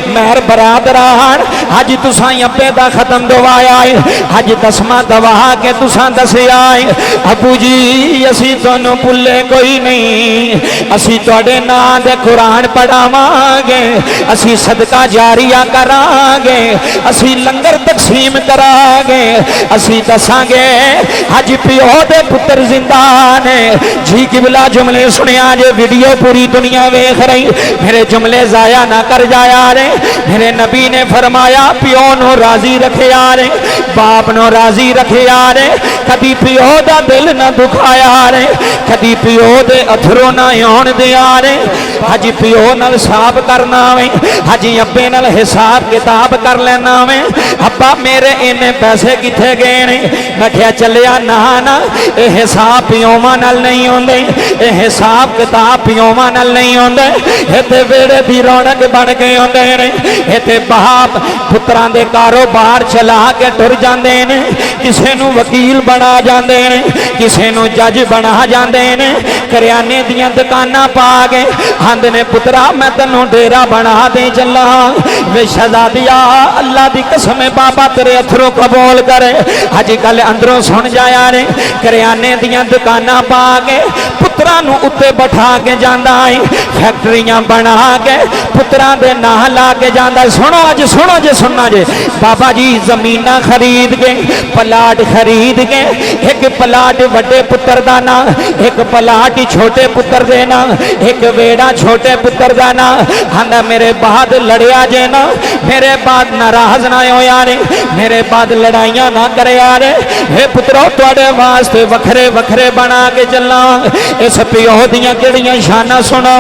मेहर बरादरान अज तुसा अब्बे दा खत्म दवाया है, अज 10वां दवा के तुसा दसिया है। अबू जी असी तुहानू भुल्ले कोई नहीं, असी तुहाडे नां दे कुरान पढ़ावांगे, असी सदका जारिया करांगे, असी लंगर तकसीम करांगे, असी दसांगे अज प्यो दे पुत्र जिंदा ने। जी किबला जुमले सुनिया जे वीडियो पूरी दुनिया वेख रही, मेरे जुमले जाया ना कर जाया रे। मेरे नबी ने फरमाया प्यो नो राजी रखे रे, बाप नो राजी रखे रे, कदी प्यो दा दिल ना दुखाया रे, कदी प्यो दे अथरों ना आउण दिया रे। अज प्यो नाल हिसाब करना वे, अज अब्बे नाल हिसाब किताब कर लेना वे। अब्बा मेरे इन्ने पैसे किथे गए ने? मैं क्या चलिया ना ना, ये हिसाब प्योवां नाल नहीं आउंदे, ये हिसाब किताब प्योवां नाल नहीं आउंदे। ये ते वेड़े दी रौनक बन के आउंदे ने, ये ते बाप पुत्रां दे कारोबार चला के टुर जांदे ने, किसे नूं वकील बना जांदे ने, किसे नूं जज बना जांदे ने, करियाने दियां दुकानां पा के आंदे ने पुत्रा मैं तैनूं डेरा बना दे चला। वे शहजादिया अल्लाह दी कसम बाबा तेरे अथरों कबूल करे। अजकल अंदरों सुन जाया रे, करियाने दियां दुकानां पा के पुत्रां नूं उत्ते बैठा के जांदा है, फैक्ट्रियां बना के पुत्रां दे नां ला के जांदा। सुनो अज सुनो जे सुनना जे बाबा जी जमीना खरीद के प्लाट खरीद के, एक प्लाट वड्डे पुत्र दा ना, एक प्लाट छोटे पुत्र दे ना, एक वेड़ा छोटे पुत्र दा ना। आंदा मेरे बाद लड़िया जे ना, मेरे बाद नाराज ना होया रे, मेरे बाद लड़ाइयां ना करया रे। हे पुत्रो तुहाडे वास्ते वखरे वखरे बना के चला। इस प्यो दियां किहड़ियां शानां सुनो।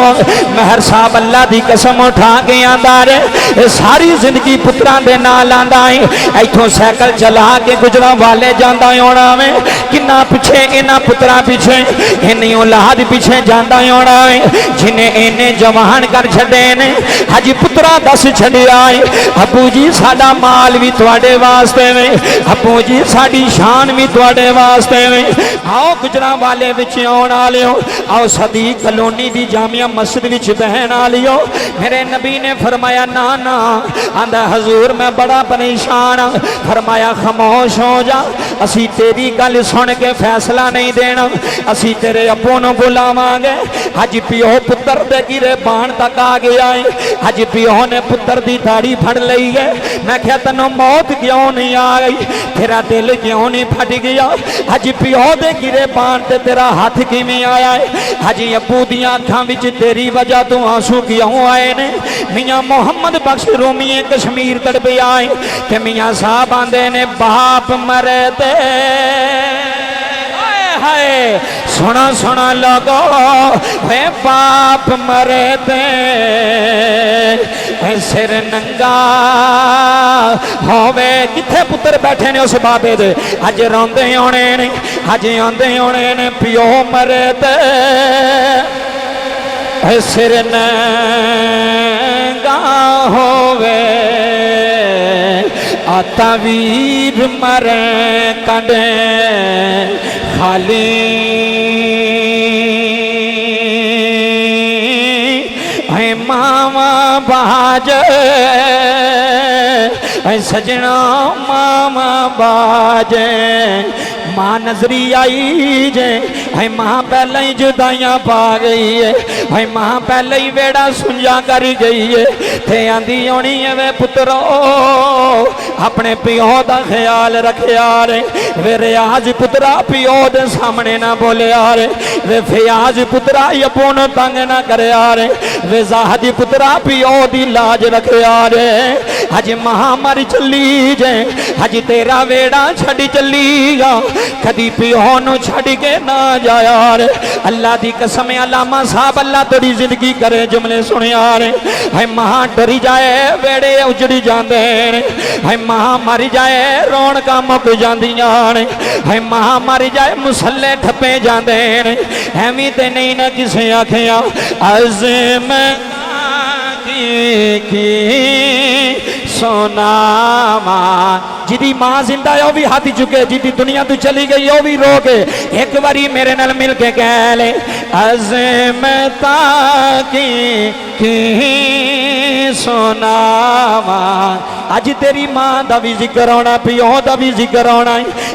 महर साहब अल्लाह दी कसम उठा के आंदा रे, सारी जिंदगी पुत्रां दे नाल लांदा है। इथों साइकिल चला के गुजरां वाले जांदा होना वे, किन्ना पिछे इन्हां पुत्रां पिछे इन्नी औलाद पिछे जांदा होना है, जिन्हें इन्ने जवान कर छड्डे ने। अज पुत्रा दस छड्डिया है, अबू जी साडा माल भी तुहाडे वास्ते वे, अबू जी साडी शान भी तुहाडे वास्ते वे। आओ गुजरां वाले विच आउण वालिओ, आओ सदीक कलोनी दी जामिया मस्जिद विच बहन वालिओ। मेरे नबी ने फरमाया ना ना, आंदा हजूर मैं बड़ा परेशान हाँ। फरमाया खामोश हो जा, असी तेरी गल सुन के फैसला नहीं देना, असी तेरे अब्बू नूं बुलावांगे। अज प्यो पुत्र दे गिरे बाण तक आ गया है, अज प्यो ने पुत्र दी दाढ़ी फड़ लई है। मैं क्या तैनूं मौत क्यों नहीं आ गई, तेरा दिल क्यों नहीं फट गया? अज प्यो दे गिरे बाण ते तेरा हाथ किवें आया है? अज अब्बू दियां अखां विच तेरी वजह तो आंसू क्यों आए ने? मियां मोहम्मद बख्श रूमी कश्मीर तड़पे आए ते मियां साहब आंदे ने बाप मरे ते हाय सुना सुना लगो वे बाप मरे ते सिर नंगा होवे। किथे पुत्र बैठे ने उस बाबे दे, अज रोंदे होने ने, अज आंदे होने ने प्यो मरे ते सिर नंगा होवे। आता वीर मरे कंडे खाली है मामा बाज सजना मामा बाज। माँ नजरी आई जे है माँ पहले ही जुदाइयां पा गई है, है माँ पहले ही वेड़ा सुंजा कर गई है। थे आंदी होनी है वे पुत्रो अपने प्यो का ख्याल रखिया रे। वे रियाज पुत्रा प्यो दे सामने ना बोलिया रे, वे फियाज पुत्रा अब्बू नूं तंग ना करया रे, वे जाहदी पुत्रा प्यो दी लाज रखिया रे। अज मां मर चली जे, अज तेरा वेड़ा छड़ चलीगा, कदी प्यो नूं छड़ के ना जाया रे। अल्लाह दी कसम अलामा साहब अल्लाह तेरी जिंदगी करे जुमले सुनिया रे। है मां डरी जाए वेड़े उजड़ी जांदे ने, है मां मर जाए रौनकां मुक जांदियां ने, है मां मर जाए मुसल्ले ठप्पे जांदे ने। एवीं ते नहीं ना किसे आखिया अज़ मैं की सुनावा। जिदी मां जिंदा है वह भी हाथ चुके, जिदी दुनिया तो चली गई वह भी रो के एक बारी मेरे नाल मिल के कह ले, अज़मता की सुनावा। अज तेरी मां दा भी जिक्र आना, प्यो दा भी जिक्र आना।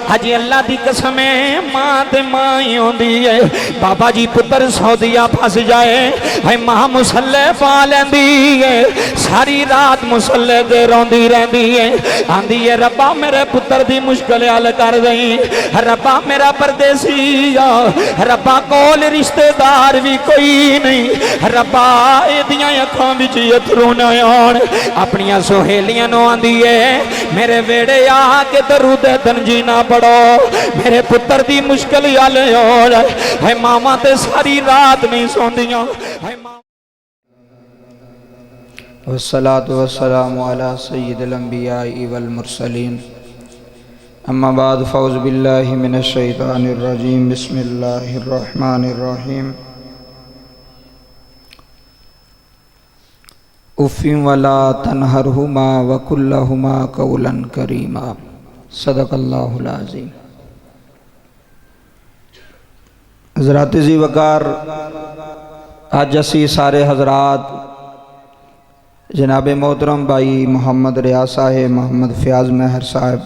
अज अल्लाह दी कसम है मां ते मां ही होंदी है। बाबा जी पुत्र सौदिया फस जाए है मां मुसल्ले पा लैंदी है, सारी रात मुसल्ले ते रोंदी रहंदी है, आंदी है रब्बा मेरे पुत्र दी मुश्किल हल कर दई, रब्बा मेरा परदेसी आ, रब्बा कोल रिश्तेदार भी कोई नहीं, रब्बा एदियां अखां विच अथरू न आउण। अपनियां सहेलियां नूं आंदी है मेरे वेड़े आके दरूद तंजीना पढ़ो, मेरे पुत्र दी मुश्किल हल होण। है मामा ते सारी रात नहीं सोंदियां। वस्सलातु वस्सलामु अला सय्यिदिल अंबिया वल मुरसलीन, अम्मा बाद फ़ौज़ बिल्लाहि मिनश शैतानिर रजीम, बिस्मिल्लाहिर रहमानिर रहीम। उफ़्फ़िन वला तनहरहुमा वक़ुल लहुमा क़ौलन करीमा। सदक़ल्लाहुल अज़ीम। हज़रात ज़ी वक़ार, अज असी सारे हज़रात जनाब मोहतरम भाई मोहम्मद रियाज साहिब, मोहम्मद फ़याज़ महर साहिब,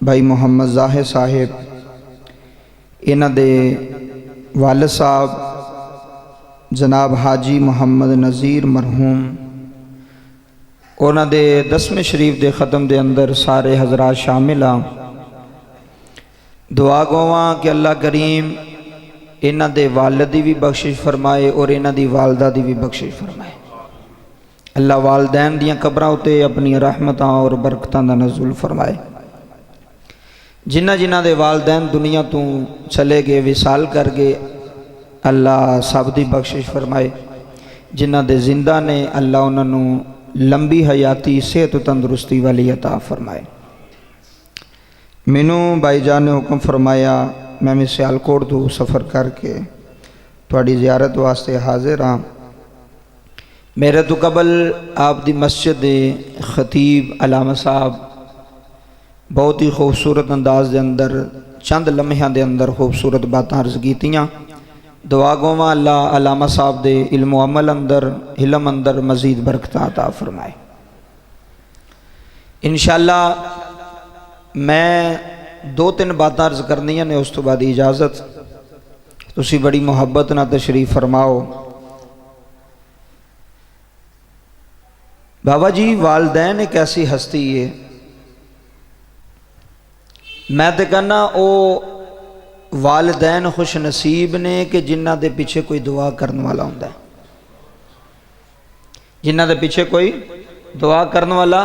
भाई मोहम्मद ज़ाहिर साहिब, इन्हां दे वालिद साहब जनाब हाजी मोहम्मद नज़ीर मरहूम, उन्हां दे 10वें शरीफ दे ख़त्म दे अंदर सारे हज़रात शामिल हाँ। दुआ गोवां कि अल्लाह करीम इन्हां दे वालिद दी भी बख्शिश फरमाए और इन्हां दी वालदा दी भी बख्शिश फरमाए। अल्लाह वालदैन दियां कब्रां उत्ते अपनी रहमतां और बरकतां दा नज़ुल फरमाए। जिन्हां जिन्हां दे वालदैन दुनिया तो चले गए, विसाल कर गए, अल्लाह सब दी बख्शिश फरमाए। जिन्हां दे जिंदा ने अल्लाह उन्होंने लंबी हयाती सेहत तंदुरुस्ती वाली अता फरमाए। मैनू भाईजान ने हुक्म फरमाया मैं भी सियालकोट तो सफ़र करके थोड़ी ज़ियारत वास्ते हाजिर हाँ। मेरे तो कबल आप दी मस्जिद खतीब अलामा साहब बहुत ही खूबसूरत अंदाज के अंदर चंद लम्हियां के अंदर खूबसूरत बातें अर्ज कीतियां। दुआ गोवां अल्लाह अलामा साहब दे इल्म अमल अंदर इलम अंदर मजीद बरकत अता फरमाए। इंशाअल्लाह मैं 2-3 बातें अर्ज करनियां ने, उस तो बाद इजाज़त। तुसी बड़ी मुहब्बत नाल तशरीफ फरमाओ। बाबा जी वालदैन एक ऐसी हस्ती है, मैं तो कहना वो वालदैन खुश नसीब ने कि जिन्हां दे पीछे कोई दुआ करने वाला होंदा है। जिन्हां दे पीछे कोई दुआ करने वाला,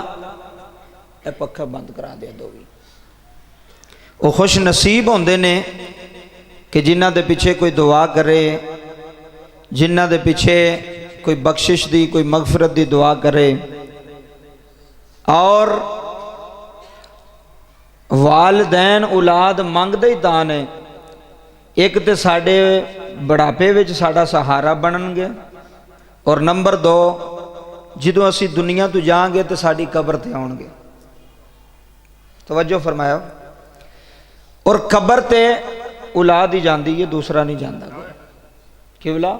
ए पक्खा बंद करा दिया दो भी, वो खुश नसीब होंदे ने कि जिन्हां दे पीछे कोई दुआ करे, जिन्हां दे पीछे कोई बख्शिश दी कोई मगफरत दी दुआ करे। और वालदैन औलाद मंगदे ही तां ने, एक तो साडे बुढ़ापे विच साडा सहारा बननगे, और नंबर 2 जदों असी दुनिया तो जाएंगे तो साडी कब्र ते आउणगे। तवज्जो फरमाया। और कब्र ते औलाद ही जाती है, दूसरा नहीं जाता। केवला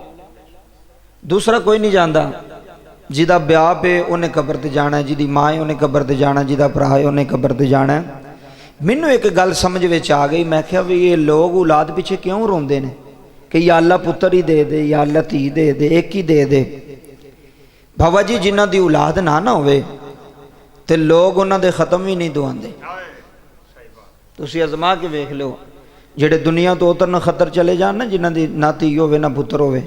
दूसरा कोई नहीं जाता। जिदा ब्याह पे उन्हें कब्र ते जाना है, जिदी माँ है उन्हें कब्र ते जाना है, जिदा भरा है उन्हें कब्र ते जाना है। मैनू एक गल समझ विच आ गई, मैं क्या भी ये लोग औलाद पीछे क्यों रोंदे ने कि या अल्लाह पुत्र ही दे दे, या अल्लाह धी दे दे, एक ही दे दे। बाबा जी जिन्हां दी औलाद ना होवे ते लोग उन्हां दे खत्म भी नहीं दुआंदे। तुसीं अजमा के वेख लो, जेड़े दुनिया तो उतरन खतर चले जान ना, जिन्हां दी ना धी होवे ना पुत्र होवे,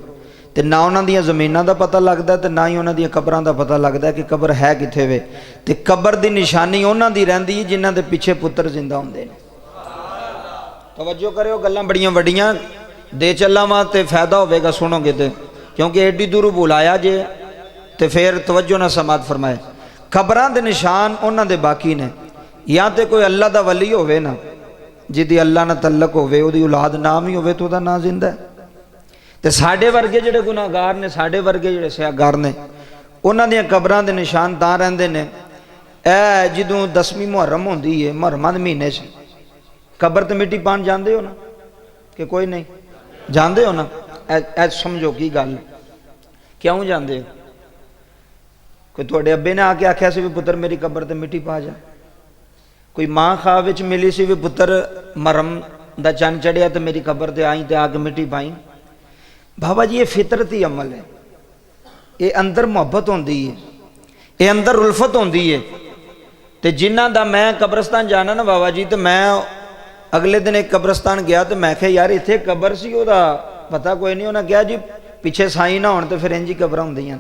ते ना उन्हां दियां ज़मीनां दा पता लगदा ते ना ही उन्हां दियां कब्रां दा पता लगदा कि कब्र है कित्थे वे। ते कब्र दी निशानी उन्हां दी रहिंदी है जिन्हां दे पिछे पुत्र जिंदा हुंदे ने। तवज्जो करियो, गल्लां बड़ियां वड्डियां दे चलां वां ते फायदा होवेगा सुनोगे ते, क्योंकि एडी दूर बुलाया जे ते फिर तवज्जो ना समात फरमाए। कब्रां दे निशान उन्हां दे बाकी ने, या तो कोई अल्लाह दा वली होवे ना, जिदी अल्लाह नाल तल्लक होवे, उहदी औलाद नाम ही होवे तो उहदा नाम जिंदा है। ते साडे वर्गे जिहड़े गुनाहगार ने, साडे वर्गे जिहड़े सियाहगार ने, उन्हां दीयां कब्रां दे निशान तां रहिंदे ने ए जदों 10वीं मुहर्रम होंदी है, मुहर्रमां दे महीने च कबर ते मिट्टी पान जाते हो ना कि कोई नहीं जानते हो ना? ए समझो की गल, क्यों जाते हो? कोई तुहाडे अब्बे ने आके आख्या सी भी पुत्र मेरी कबर ते मिट्टी पा जा? कोई माँ ख्वाब विच मिली सी भी पुत्र मुहर्रम दा चंद चढ़िया तो मेरी कबर ते आई ते आके मिट्टी पाई? बाबा जी ये फितरती अमल है, ये अंदर मुहब्बत होंदी है, ये अंदर उल्फत होंदी है। तो जिन्हां दा मैं कब्रस्तान जाना ना बाबा जी, तो मैं अगले दिन एक कब्रस्तान गया तो मैं क्या यार इत्थे कबर सी, ओहदा पता कोई नहीं। उन्हें कहा जी पिछे साई ना होण तो फिर इंज ही कबर होंदियां,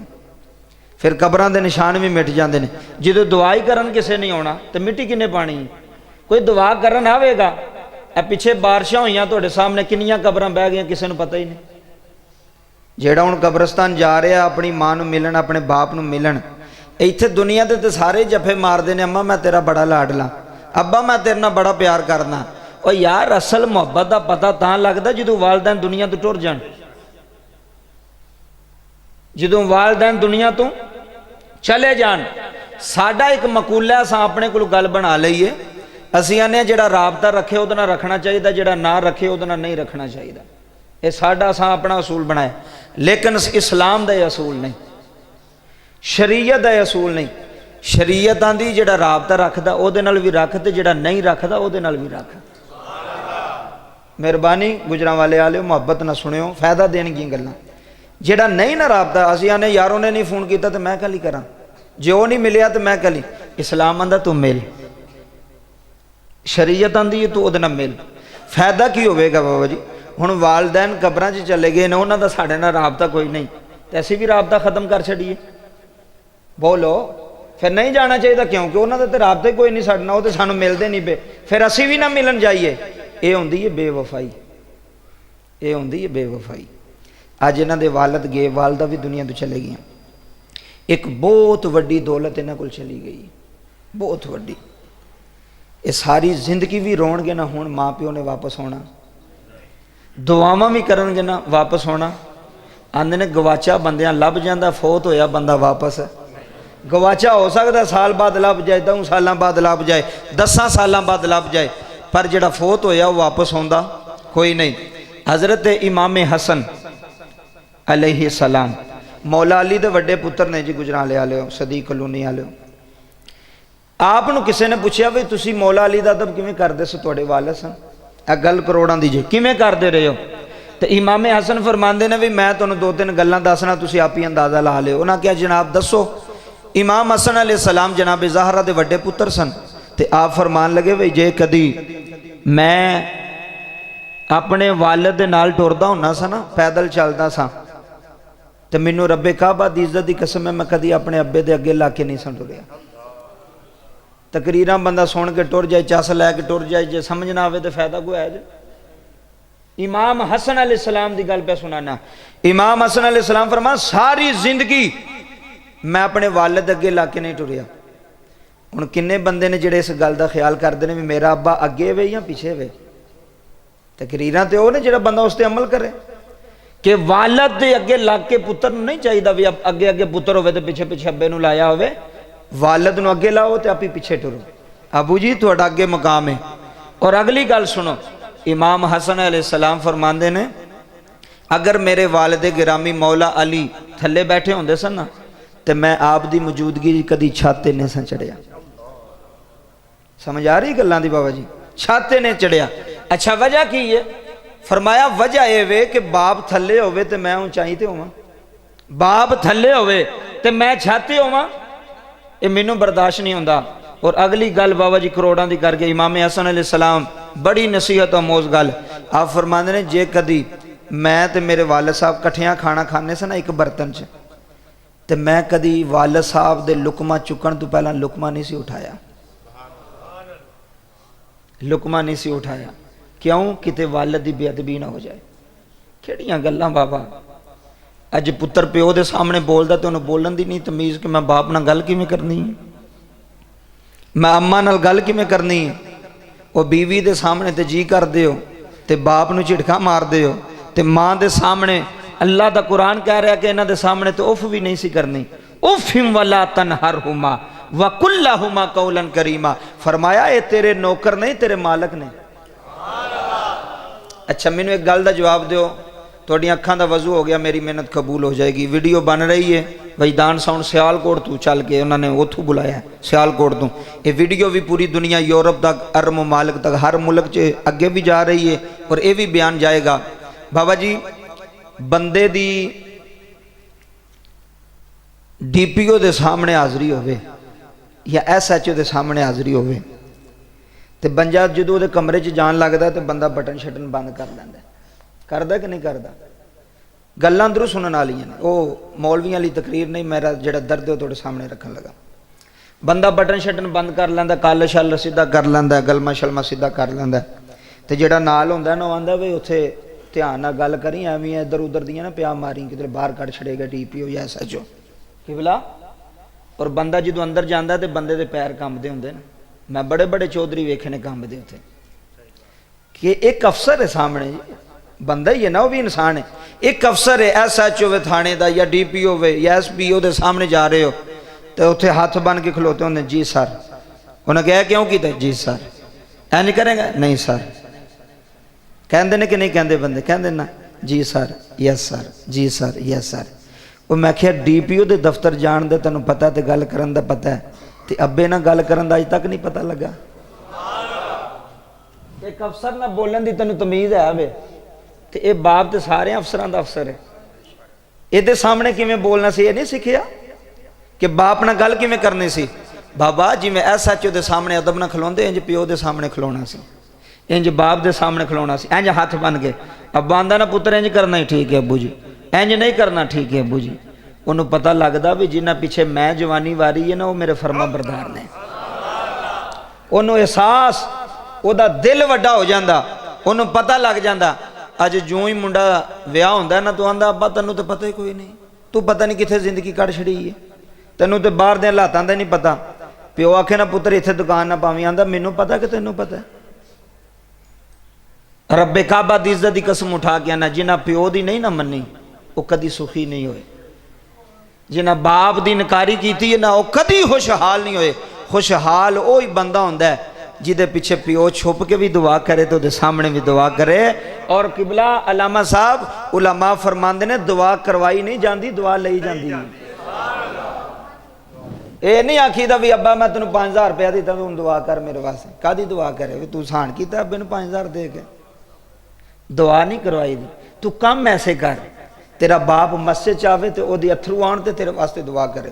फिर कबरां दे निशान भी मिट जाते हैं। जो दुआ ही करन किसे नहीं आना तो मिट्टी किन्ने पानी? कोई दुआ करन आवेगा? ए पिछे बारिशां होईयां तुहाडे सामने किन्नियां कबरां बह गईयां, किसी नूं पता ही नहीं। जेड़ा हुण कब्रस्तान जा रहा अपनी मां नूं मिलन, अपने बाप नूं मिलन, इत्थे दुनिया दे ते सारे जफे मारदे ने, अम्मा मैं तेरा बड़ा लाडला, अब्बा मैं तेरे नाल बड़ा प्यार करना। और यार असल मुहब्बत का पता तां लगदा जदों वालदैन दुनिया तो टुर जाण। जदों वालदैन दुनिया तो चले जान। साडा एक मकूला असां अपने कोल गल बना लईए, असीं आने जिहड़ा राबता रखे उहदे नाल रखना चाहिए, जिहड़ा ना रखे उहदे नाल नहीं रखना चाहिए। ये साडा असां अपना असूल बनाया, लेकिन इस्लाम दा असूल नहीं, शरीयत दा असूल नहीं। शरीयत आंदी जिहड़ा राबता रखदा उहदे नाल भी रख, ते जिहड़ा नहीं रखदा उहदे नाल भी रख। मेहरबानी गुजरांवाले वाले मुहब्बत ना सुनियो, फायदा देणगियां गल्लां। जिहड़ा नहीं ना राबता, असीं आने यार उन्हें नहीं फोन किया तो मैं कली करा, जे वो नहीं मिलिया तो मैं कली। इस्लाम आंदा तू मिल, शरीयत आंदी है तू उहदे नाल मिल। फायदा की होवेगा बाबा जी? हुण वालदैन कबरां 'च चले गए ने, उन्हां दा साडे नाल राबता कोई नहीं, तो असीं भी राबता खत्म कर छड़ीए? बोलो, फिर नहीं जाना चाहिए। क्योंकि उन्हां दा ते राबता कोई नहीं साडे नाल, वो तो सानूं मिलदे नहीं पे, फिर असीं भी ना मिलन जाइए। ये हुंदी है बेवफाई, ये हुंदी है बेवफाई। अज इन्हां दे वालद गए, वालदा भी दुनिया तो चले गई। एक बहुत वड्डी दौलत इन्हां कोल चली गई, बहुत वड्डी। ये सारी जिंदगी भी रोणगे ना, हुण माँ प्यो ने वापस होना, दुआवां भी करनगे ना, वापस होना। आंदे ने गवाचा बंदियां लभ जांदा, फोत होया बंदा वापस। गवाचा हो सकता साल बाद लभ जाए, 2 साल बाद लभ जाए, 10 साल बाद लभ जाए, पर जिहड़ा फोत होया वो वापस होंदा कोई नहीं। हज़रत इमाम हसन अलैहि सलाम मौला अली दे वड्डे पुत्र ने जी, गुजराले वाले हो, सदीक कलोनी वाले हो। आपनूं किसी ने पूछा भी तुसी मौला अली दा अदब किवें करदे सो, तुहाडे वालिद सन, आ गल करोड़ां दी जे, किवें करदे रहे हो? तो इमाम हसन फरमांदे ने भी मैं तुहानूं 2-3 गल्लां दसना, तुसी आप ही अंदाज़ा ला लिओ। उन्हां कहा जनाब दसो। इमाम हसन अलैहि सलाम जनाब ज़हरा दे वड्डे पुत्र सन, तो आप फरमान लगे भी जे कदी मैं अपने वालिद दे नाल टुरदा हुंदा सा ना, पैदल चलदा सा, तो मैनू रब्बे काबा दी इज्जत की कसम है मैं कदी अपने अब्बे दे अगे ला के नहीं सन टुरिया। तकरीरां बंदा सुन के टुर जाए, चस लैके टुर जाए, जे समझ ना आवे तो फायदा कोई है? इमाम हसन अलैहिस्सलाम की गल पे सुनाना। इमाम हसन अलैहिस्सलाम फरमान सारी जिंदगी मैं अपने वालिद अगे ला के नहीं टुरिया। हुण किन्ने बंदे ने जिहड़े इस गल का ख्याल करते हैं भी मेरा अब्बा अगे वे या पिछे वे? तकरीरां ते ओह ने जिहड़ा बंदा उस ते अमल करे कि वालिद दे अगे लग के पुत्र नहीं चाहिए भी अगे अगे पुत्र होवे ते पिछे पिछे अब्बे नूं लाया होवे। वालिद नूं अगे लाओ ते आप ही पिछे टुरो। अबू जी तुहाडा अगे मकाम है। और अगली गल सुनो, इमाम हसन अलैहिस्सलाम फरमांदे ने अगर मेरे वालिद गिरामी मौला अली थले बैठे होंदे सन ना, तो मैं आप दी मौजूदगी कदी छाते ने सा चढ़िया। समझ आ रही गल्लां दी बाबा जी? छाते ने चढ़िया। अच्छा वजह की है? फरमाया वजह यह वे कि बाप थले होवे ते मैं ऊंचाई ते होवां, बाप थले होवे ते मैं छाते होवां, ये मैनू बर्दाश्त नहीं होंदा। और अगली गल बाबा जी करोड़ां दी करके इमाम हसन अलैहिस्सलाम बड़ी नसीहत आमोज गल आप फरमांदे ने जे कदी मैं ते मेरे वालिद साहब कट्ठियां खाना खाने से ना एक बर्तन च, ते मैं कदी वालिद साहब दे लुकमा चुकण तो पहला लुकमा नहीं सी उठाया, लुकमा नहीं सी उठाया। क्यों? किते वालिद दी बेअदबी ना हो जाए। किहड़ियां गल्लां बाबा। अज पुत्र प्यो दे सामने बोलदा ते उन्हें बोलन दी नहीं तमीज़ कि मैं बाप नाल गल किवें करनी है, मैं अम्मा नाल गल किवें करनी है। वो बीवी दे सामने ते जी करदे हो ते बाप नूं झिड़का मारदे हो, ते माँ दे सामने अल्लाह दा कुरान कह रहा कि इन्हां दे सामने तो उफ भी नहीं सी करनी। उफिम वला तनहरहुमा वकुल्लाहुमा कौलन करीमा, फरमाया ये तेरे नौकर नहीं तेरे मालक ने। अच्छा मैनू एक गल का जवाब दो, थोड़ी अखां का वजू हो गया, मेरी मेहनत कबूल हो जाएगी। वीडियो बन रही है वजदान साउंड सियालकोट तू चल के उन्होंने उतों बुलाया सियालकोट तो, ये वीडियो भी पूरी दुनिया यूरोप तक अरब मुमालिक तक हर मुल्क च अगे भी जा रही है और ये भी बयान जाएगा। बाबा जी बंदे दी DPO के सामने हाज़री होवे या SHO के सामने हाज़री होवे तो बंजा जो वो कमरे च जान लगता तो बंदा बटन शटन बंद कर लैंदा, करदा कि नहीं करदा? गल्लां अंदरों सुनने वालियां ने, वो मौलवियां वाली तकरीर नहीं, मेरा जेड़ा दर्द है थोड़े सामने रखन लगा। बंदा बटन शटन बंद कर लैंदा, कल शल सीधा कर लैंदा, गलमा शलमा सीधा कर लैंदा तो जेड़ा नाल हुंदा ना आंदा भी उत्थे ध्यान नाल गल करी, एवें इधर उधर दियां ना प्या मारी किधर बाहर कट छड़ेगा DPO या SHO किबला। और बंदा जो अंदर जाता तो बंदे के पैर कंबदे होंगे ना, मैं बड़े बड़े चौधरी वेखे ने कंबदे उत्थे कि एक अफसर है सामने, बंदा ही है ना, वो भी इंसान है, एक अफसर है SHO वे थाने का या DPO वे या SPO के सामने जा रहे हो तो उत्थे हाथ बन के खलोते होंगे, जी सर। उन्हें कहा क्यों किया? जी सर। ऐ नहीं करेंगे? नहीं सर। कहते ने कि नहीं कहते? बंदे कहते ना जी सर, यस सर, जी सर, यस सर। वो मैं क्या DPO के दफ्तर जान दे तेन पता तो गल करन दा पता है, तो अब्बे ना गल करन दा अज तक नहीं पता लगा। एक अफसर ना बोलन दी तेन तमीज़ है वे, तो ये बाप तो सारे अफसरां दा अफसर है, ये सामने किवें बोलना सी ये नहीं सीखिया कि बाप ना गल किवें करनी सी। बाबा जिवें SHO के सामने अदब ना खलोंदे इंज प्यो के सामने खलोना सी, इंज बाप के सामने खलोना सी, इंज हाथ बन के। अब्बा आंदा ना पुत्र इंज करना ही ठीक है अब्बू जी, इंज नहीं करना ठीक है अब्बू जी। उन्होंने पता लगता भी जिन्हें पिछे मैं जवानी वारी है ना वो मेरे फरमा बरदार ने, उन्होंने एहसास ओदा दिल वड्डा हो जाता, उन्होंने पता लग जाता। अज जो ही मुंडा विआह होंदा ना तो आंदा अब्बा तेनों तो पता ही कोई नहीं, तू पता नहीं कितने जिंदगी कट छड़ी है, तेनों तो बाहर दे हालातों का नहीं पता। प्यो आखे ना पुत्र इत्थे दुकान ना पावी, आंदा मैनू पता कि तेनों पता है। रब्बे काबा दी इज्जत की कसम उठा के ना जिन्हें प्यो की नहीं ना मनी वो कदी सुखी नहीं होए, जिन्हें बाप की नकारी की ना वो कदी खुशहाल नहीं होए। खुशहाल वो ही बंदा होंदा है जिदे पीछे प्यो छुप के भी दुआ करे तो उहदे सामने भी दुआ करे। और किबला अलामा साहब उलमा फरमांदे ने दुआ करवाई नहीं जाती, दुआ लई जाती है। ये नहीं आखीदा भी अब्बा मैं तेन 5000 रुपया दिता तू दुआ कर मेरे वास्ते, कादी दुआ करे भी तू सहन किया अब्बे 5000 दे के, दुआ नहीं करवाई दी। तू कम ऐसे कर, तेरा बाप मस्जिद च आवे तो ओहदे अथरू आउण ते तेरे वास्ते दुआ करे।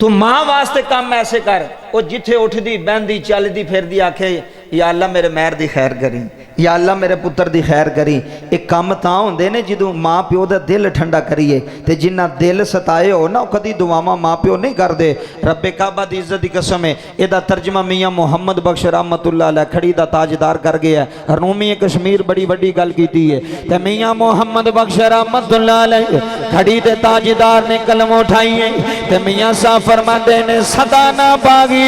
तू मां वास्ते काम ऐसे कर, वो जिथे उठदी बहदी चलदी फिरदी आखे या अल्लाह मेरे महर दी खैर करी, या अल्लाह मेरे पुत्र दी खैर करी। एक काम तां हुंदे ने जदों मां प्यो दा दिल ठंडा करिए, ते जिन्ना दिल सताए हो ना कदी दुआवां मां प्यो नहीं करदे। रब्बे काबा दी इज्जत दी कसम है, एदा तर्जमा मियां मुहम्मद बख्श रहमतुल्लाह अलैह खड़ी दा ताजदार कर गया। रूमी कश्मीर बड़ी वड्डी गल कीती है, ते मियां मुहम्मद बख्श रहमतुल्लाह अलैह खड़ी दे ताजदार ने कलम उठाई है, ते मियां साहब फरमाते ने सदा ना बागी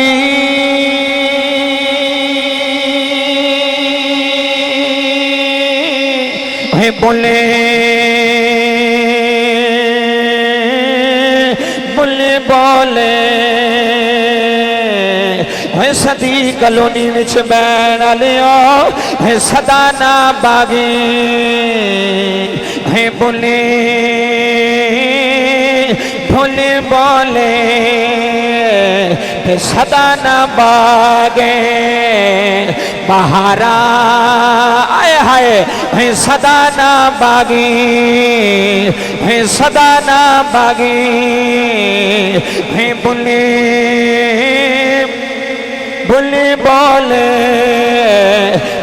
बोले बोले बोले है सदी कलोनी विच बैन लियो है सदा ना बागी है बोले बोले बोले है सदा ना बागे बहारा आए हाय है सदा ना बागी है सदा ना बागी है बोले बोले बोले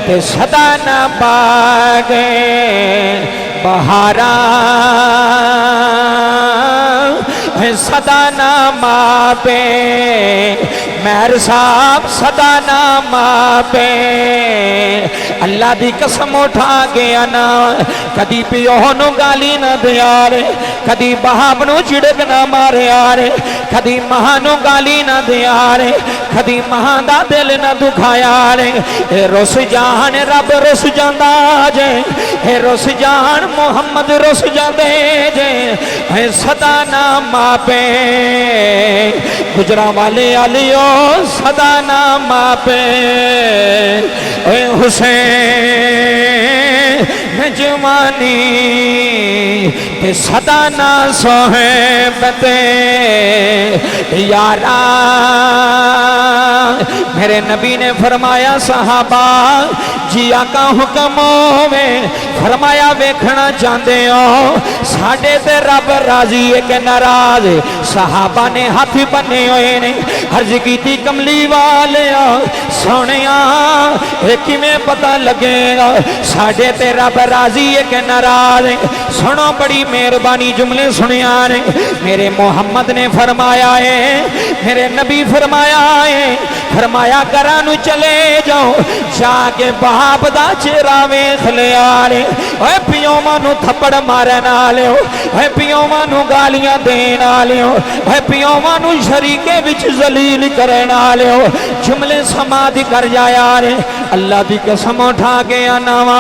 ते सदा ना बागे बहारा है सदा ना मापे मेहर साहब सदा ना मापे। अल्लाह दी कसम उठा गया ना कदी प्यो नू गाली ना दिया रे, कदी बाप नू झिड़क ना मारिया रे, कदी मां नू गाली ना दिया रे, कदी मां दा दिल ना दुखाया रे। ए रुस जान रब रुस जांदा जे, ए रुस जान मुहम्मद रुस जांदे जे, है सदा ना मापे गुजरा वाले आलियो सदा नाम पे हुसैन जवानी ते सदा ना सोहबते यारा। मेरे नबी ने फरमाया सहाबा जी आका हुक्म में फरमाया वेखना चाहते हो साडे ते रब राजी है कि नाराज। सहाबा ने हाथ बने हुए ने अर्ज की कमली वाले सोने किमें पता लगेगा साडे ते रब राजी है कि नाराज। सुनो बड़ी मेहरबानी जुमले सुनिया ने मेरे मोहम्मद ने फरमाया है मेरे नबी फरमाया है फरमाया घरां नूं चले जाओ जाके बाप दा चेहरा वेख लिया रे। ओए पियोवां नूं थप्पड़ मारन वालिओ ओए पियोवां नूं गालियां देण वालिओ ओए पियोवां नूं शरीके विच जलील करन वालिओ जुमले समाधि कर जाया रे। अल्लाह दी कसम उठा के आना वा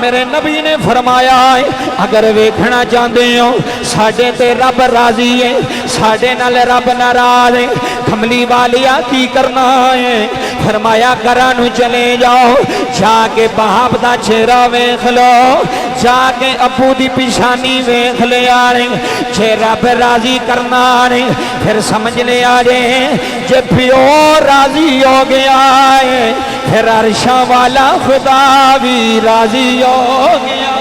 मेरे नबी ने फरमाया है अगर वेखना चाहते हो साडे ते रब राजी है साडे नाल रब नाराज है कमली वालिया की करना है फरमाया घरां नूं चले जाओ जाके बाप दा चेहरा वेख लो जाके अबू दी पिछानी वेख लिया रे। जे रब राजी करना रे फिर समझ लिया जे जे प्यो राजी हो गया है फिर अर्शा वाला खुदा भी राजी हो गया।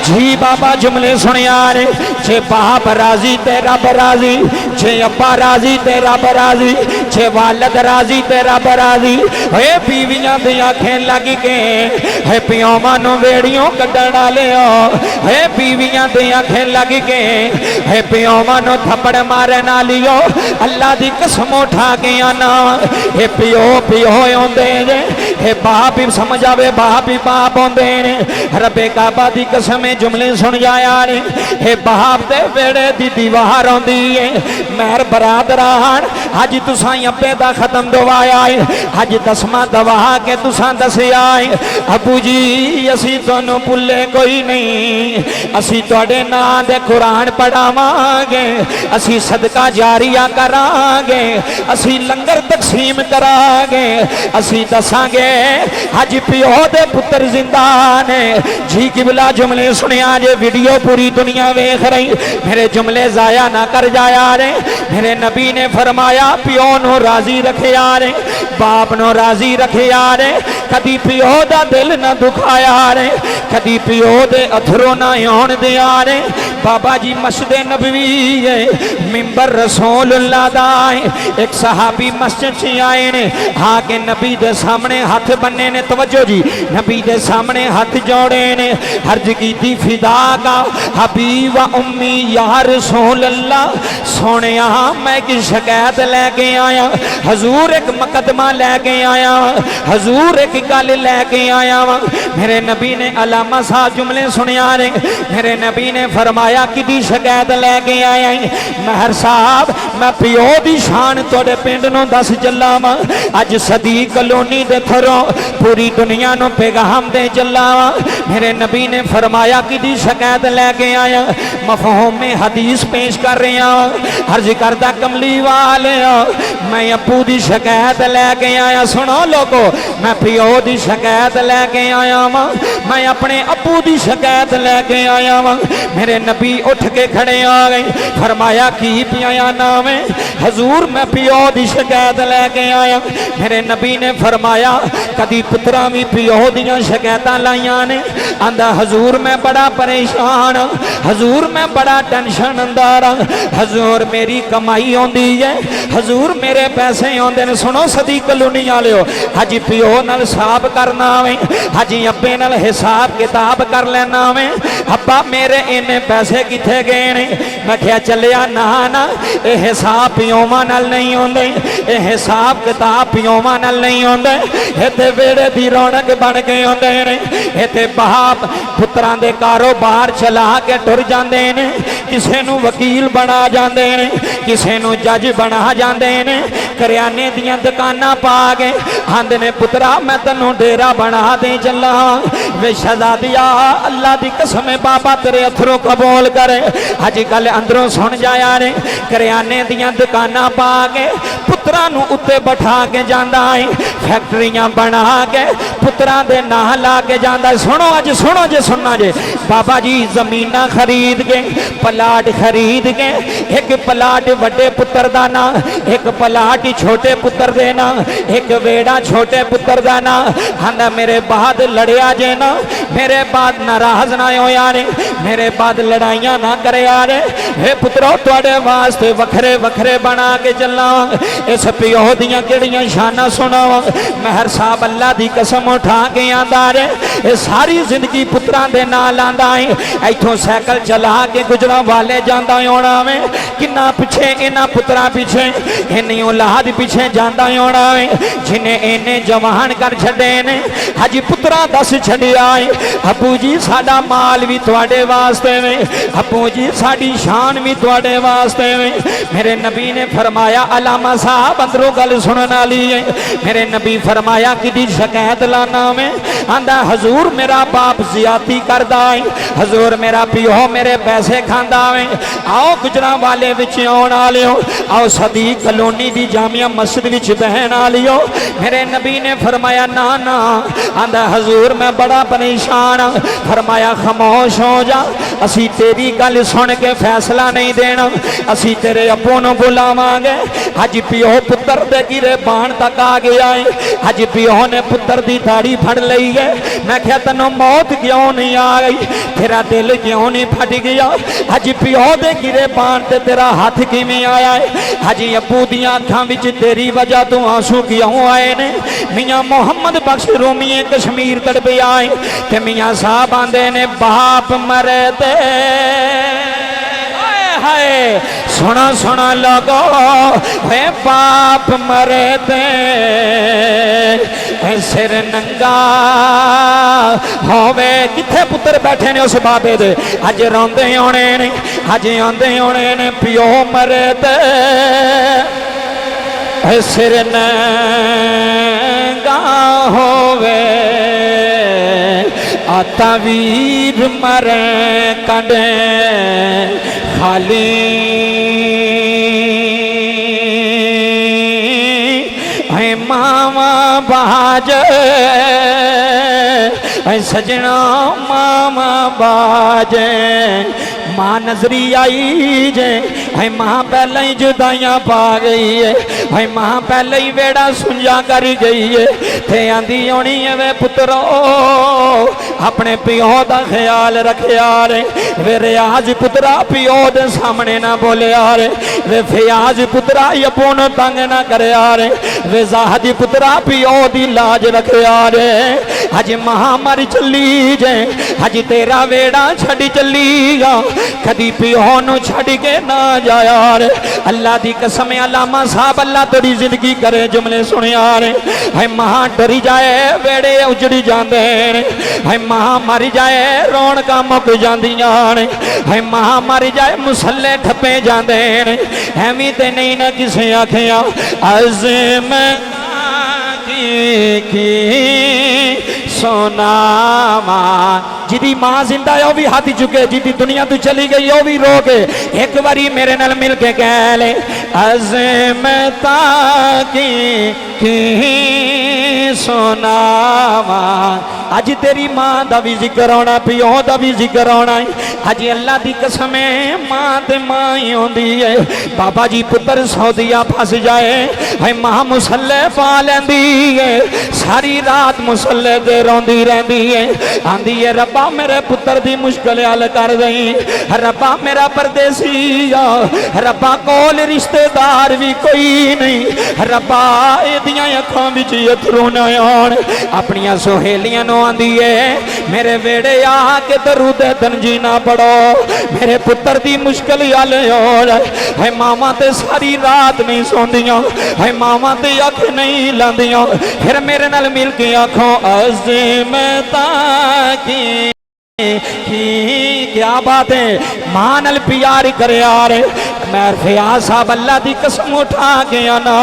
जी बाबा जुमले सुनिया रे जे बाप राजी ते रब राजी जे अब्बा राजी ते रब राजी जे वालद राजी ते रब राजी। हे बीवियां दी आंखें लग के हे पियोवां नूं वेड़ियों कड्डण वालिओ हे बीवियां दी आंखें लग के हे पियोवां नूं थप्पड़ मारन वालिओ अल्लाह दी कसम उठा के आना हे पियो पियो होंदे जे हे बाप ही समझ आवे बाप ही बाप होंदे ने। रब्बे काबा दी कसम जुमले सुन जाया रे हे बाप दे वेड़े दी दीवार आंदी है मेहर बरादरान अज तुसां अब्बे दा खत्म दवाया है अज दसवां दवा के तुसां दसिया है अबू जी असी तुहानू भुल्ले कोई नहीं असी तुहाडे नां दे कुरान पढ़ावांगे असी सदका जारिया करांगे असी लंगर तकसीम करांगे असी दसांगे अज प्यो दे पुत्र जिंदा ने। जी किबला जुमले सुनिया जे वीडियो पूरी दुनिया वेख रही मेरे जुमले जाया ना कर जाया रे। मेरे नबी ने फरमाया प्यो नो राजी रखिया रे बाप नो राजी रखिया रे कदी प्यो दा दिल ना दुखाया रे कदी प्यो दे अथरों ना आउण दिया रे। बाबा जी मस्जिद नबवी है मिंबर रसूलुल्लाह दा है एक सहाबी मस्जिद च आए ने आके नबी दे सामने हाथ बन्ने ने तवज्जो जी नबी दे सामने हाथ जोड़े ने अर्ज की फिदा का हबीब उम्मी या रसूल अल्लाह सोने मैं एक शिकायत लेके आया हजूर एक मुकदमा लेके आया हजूर एक गल लेके आया वा। मेरे नबी ने अलामा साहब जुमले सुनिया रे मेरे नबी ने फरमाया कि शिकायत लेके आया महर साहब मैं प्यो की शान थोड़े पिंड नूं दस चला वा अज सदी कलोनी दे थरों पूरी दुनिया नूं पैगाम दे चला वा। मेरे नबी ने फरमाया कि शिकायत लेके आया मफहूम में हदीस पेश कर रहा अर्ज करदा कमली वाले मैं अबू की शिकायत लेके आया। सुनो लोगो मैं प्यो की शिकायत लेके आया वा मैं अपने अबू की शिकायत लेके आया वा। मेरे नबी उठ के खड़े आ गए फरमाया की पिया नाम है हजूर मैं प्यो की शिकायत लेके आया। मेरे नबी ने फरमाया कदी पुत्रा भी प्यो दियां शिकायत लाइया ने आंदा हजूर मैं बड़ा परेशान हजूर मैं बड़ा टेंशन अंदर हजूर मेरी कमाई आती है हजूर मेरे पैसे आते हैं। सुनो सदी कलोनी वालिओ अज प्यो नाल हिसाब करना वे अज अब्बे नाल हिसाब किताब कर लेना वे अब्बा मेरे इन्ने पैसे किथे गए ने मैं क्या चलिया ना ना ये हिसाब प्योवां नाल नहीं आते ये हिसाब किताब प्योवां नाल नहीं आते इत्थे वेड़े दी रौनक बन के आते हैं इत्थे बाप पुत्रां दे कारोबार चला के टुर जाते हैं किसी नूं वकील बना जाते हैं किसी नूं जज बना जाते हैं करियाने दियां दुकानां पा के आंदे ने पुत्रा मैं तैनूं डेरा बना दे चला। वे शहजादिया अल्लाह दी कसम है बाबा तेरे अथरों कबूल करे। अजकल अंदरों सुन जाया ने करियाने दियां दुकानां पा के पुत्रा नूं उत्ते बैठा के जांदा है, फैक्ट्रियां बना के पुत्रा दे नां ला के जांदा। सुनो अज सुनो जे सुनना जे बाबा जी जमीना खरीद के प्लाट खरीद के एक प्लाट वड्डे पुत्र दा ना, एक प्लाट छोटे पुत्र दे ना, एक वेड़ा छोटे पुत्र दा ना। आंदा मेरे बाद लड़िया जे ना, मेरे बाद नाराज ना होया ने, मेरे बाद लड़ाइयां ना करया रे। हे पुत्रो तुहाडे वास्ते वखरे वखरे बना के चला। इस पिओ दियां किहड़ियां शानां सुनावां। महर साहब अल्लाह दी कसम उठा के आंदा रे ये सारी जिंदगी पुत्रां दे नाल आंदा है। इथों साइकिल चला के गुजरा वाले जांदा होना वे, किन्ना पिछे इन्हां पुत्रां पिछे इन्नी औलाद पिछे जांदा होना वे, जिन्हें इन्ने जवान कर छड्डे ने। हजी पुत्रा दस छड्डिया है अबू जी साडा माल भी तुहाडे वास्ते वे, अबू जी साडी शान भी तुहाडे वास्ते वे। मेरे नबी ने फरमाया अलामा साहब अंदरों गल सुनन वाली है। मेरे नबी फरमाया कि शिकायत लाना में आंदा हजूर मेरा बाप ज्यादती करदा है, हजूर मेरा पिओ मेरे पैसे खांदा है। आओ गुजरा वाले विच आउण वालिओ, आओ सदीक कलोनी दी जामिया मस्जिद विच बहन वालिओ। मेरे नबी ने फरमाया ना ना, आंदा हजूर मैं बड़ा परेशान हाँ। फरमाया खामोश हो जा, असी तेरी गल सुन के फैसला नहीं देना, असी तेरे अब्बू नूं बुलावांगे। अज पिओ पुत्र दे गिरे बाण तक आ गया है। अज पिओ ने पुत्र दी दाढ़ी फड़ लई है। मैं क्या तैनूं मौत क्यों नहीं आ गई, तेरा दिल क्यों नहीं फट गया। अज पिओ दे गिरे बाण ते तेरा हाथ किवें आया है। अज अब्बू दियां अखां विच तेरी वजह तो आंसू क्यों आए ने। मियां मोहम्मद बख्श रूमीए कश्मीर तड़पे आए ते मियां साहब आंदे ने बाप मरे ते हाय सुना सुना लगो वे बाप मरे ते सिर नंगा होवे। किथे पुत्र बैठे ने उस बाबे दे अज रोंदे होने ने, अज आंदे होने ने पिओ मरे ते सिर नंगा होवे। आता वीर मरे कड़े खाली है मामा बाज सजना मामा बाज। माँ नजरी आई जे है माँ पहले ही जुदाइयां पा गई है, है माँ पहले ही वेड़ा सुंजा कर गई है। थे आंदी होनी है वे पुत्रो अपने पिओ का ख्याल रखिया रे। वे रियाज पुत्रा पिओ दे सामने ना बोलिया रे। वे फियाज पुत्रा अप्पू नूं तंग ना करया रे। वे जाहदी पुत्रा पिओ दी लाज रखिया रे। अज मां मर चली जे, अज तेरा वेड़ा छड़ी चलीगा, कदी पिओ नूं छड़ के ना जाया रे। अल्लाह दी कसम अलामा साहब अल्लाह तेरी जिंदगी करे जुमले सुनिया रे। है मां डरी जाए वेड़े उजड़ी जांदे ने, है मां मर जाए रौनकां मुक जांदियां ने, है मां मर जाए मुसल्ले ठप्पे जांदे ने। एवीं ते नहीं ना किसे आखिया अज़म की सोनावा। जिदी मां जिंदा है वह भी हाथ चुके, जिदी दुनिया तो चली गई वह भी रो के एक बारी मेरे नाल मिल के कह ले अज़मता की सोनावा। अज तेरी मां का भी जिक्र होना, पिओ का भी जिक्र होना है। अज अल्लाह की कसम है मां ते मां ही होंदी है। बाबा जी पुत्र सौदिया फस जाए है मां मुसल्ले पा लैंदी है, सारी रात मुसल्ले ते रोंदी रहंदी है। आंदी है रब्बा मेरे पुत्र दी मुश्किल हल कर दई, रब्बा मेरा परदेसी आ, रब्बा कोल रिश्तेदार भी कोई नहीं, रब्बा एदियां अखां विच अथरू न आउण। अपनियां सहेलियां नूं आंदी है मेरे वेड़े आके दरूद तंजी ना पढ़ो, मेरे पुत्र दी मुश्किल हल हो। है मावां ते सारी रात नहीं सोंदियां, है मावां ते अख नहीं लांदियां। फिर मेरे नाल मिल के आखो अज़मता की क्या बात है। मां नाल प्यार करे यार, मैं फियाज साहब अल्लाह दी कसम उठा गया ना,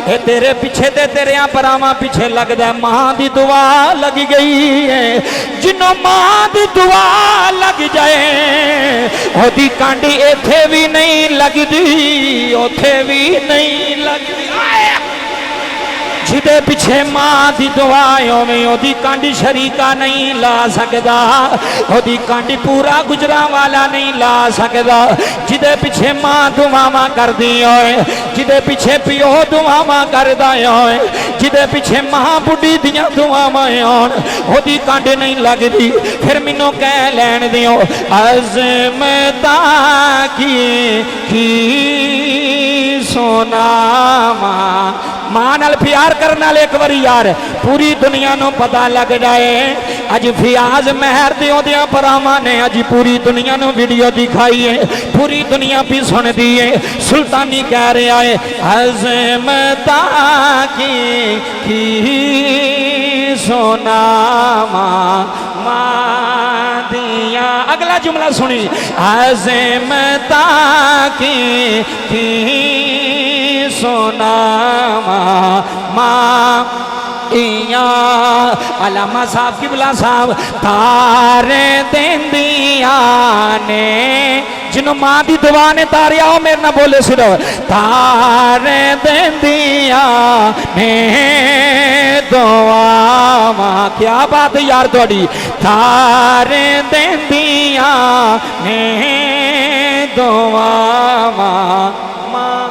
ये तेरे पीछे ते तेरे भरावां पीछे लगदा मां दी दुआ लग गई है। जिन्हों मां दी दुआ लग जाए ओदी कांडी इत्थे भी नहीं लगदी, उथे भी नहीं लगदी। जिदे पिछे मां दी दुआ होवे ओदी कांडी शरीका नहीं ला सकदा, ओदी कांडी पूरा गुजरा वाला नहीं ला सकदा। जिदे पिछे मां दुआवां करदी होए, जिदे पिछे पिओ दुआवां करदा होए, जिदे पिछे मां बुढ़ी दियां दुआवां होन ओदी कांडी नहीं लगदी। फिर मैनू कह लैण दिओ अज़मता की सोनावा। मां नाल प्यार करने वाले एक बारी यार पूरी दुनिया नू पता लग जाए। अज फियाज महर दे ओदियां भरावां ने अज पूरी दुनिया नू वीडियो दिखाई है, पूरी दुनिया भी सुनती है। सुल्तानी कह रहा है अज़मता की सोनावा मां दिया। अगला जुमला सुनी अज़मता की सोनावा मां इया। अलामा साहब किबला साहब तारे देंदिया ने, जिन्हों मां की दुआ ने तारिया हो मेरे ना बोले सिर्फ तारे देंदिया ने दुआवा। क्या बात है यार थोड़ी, तारे देंदिया ने दुआवा मां।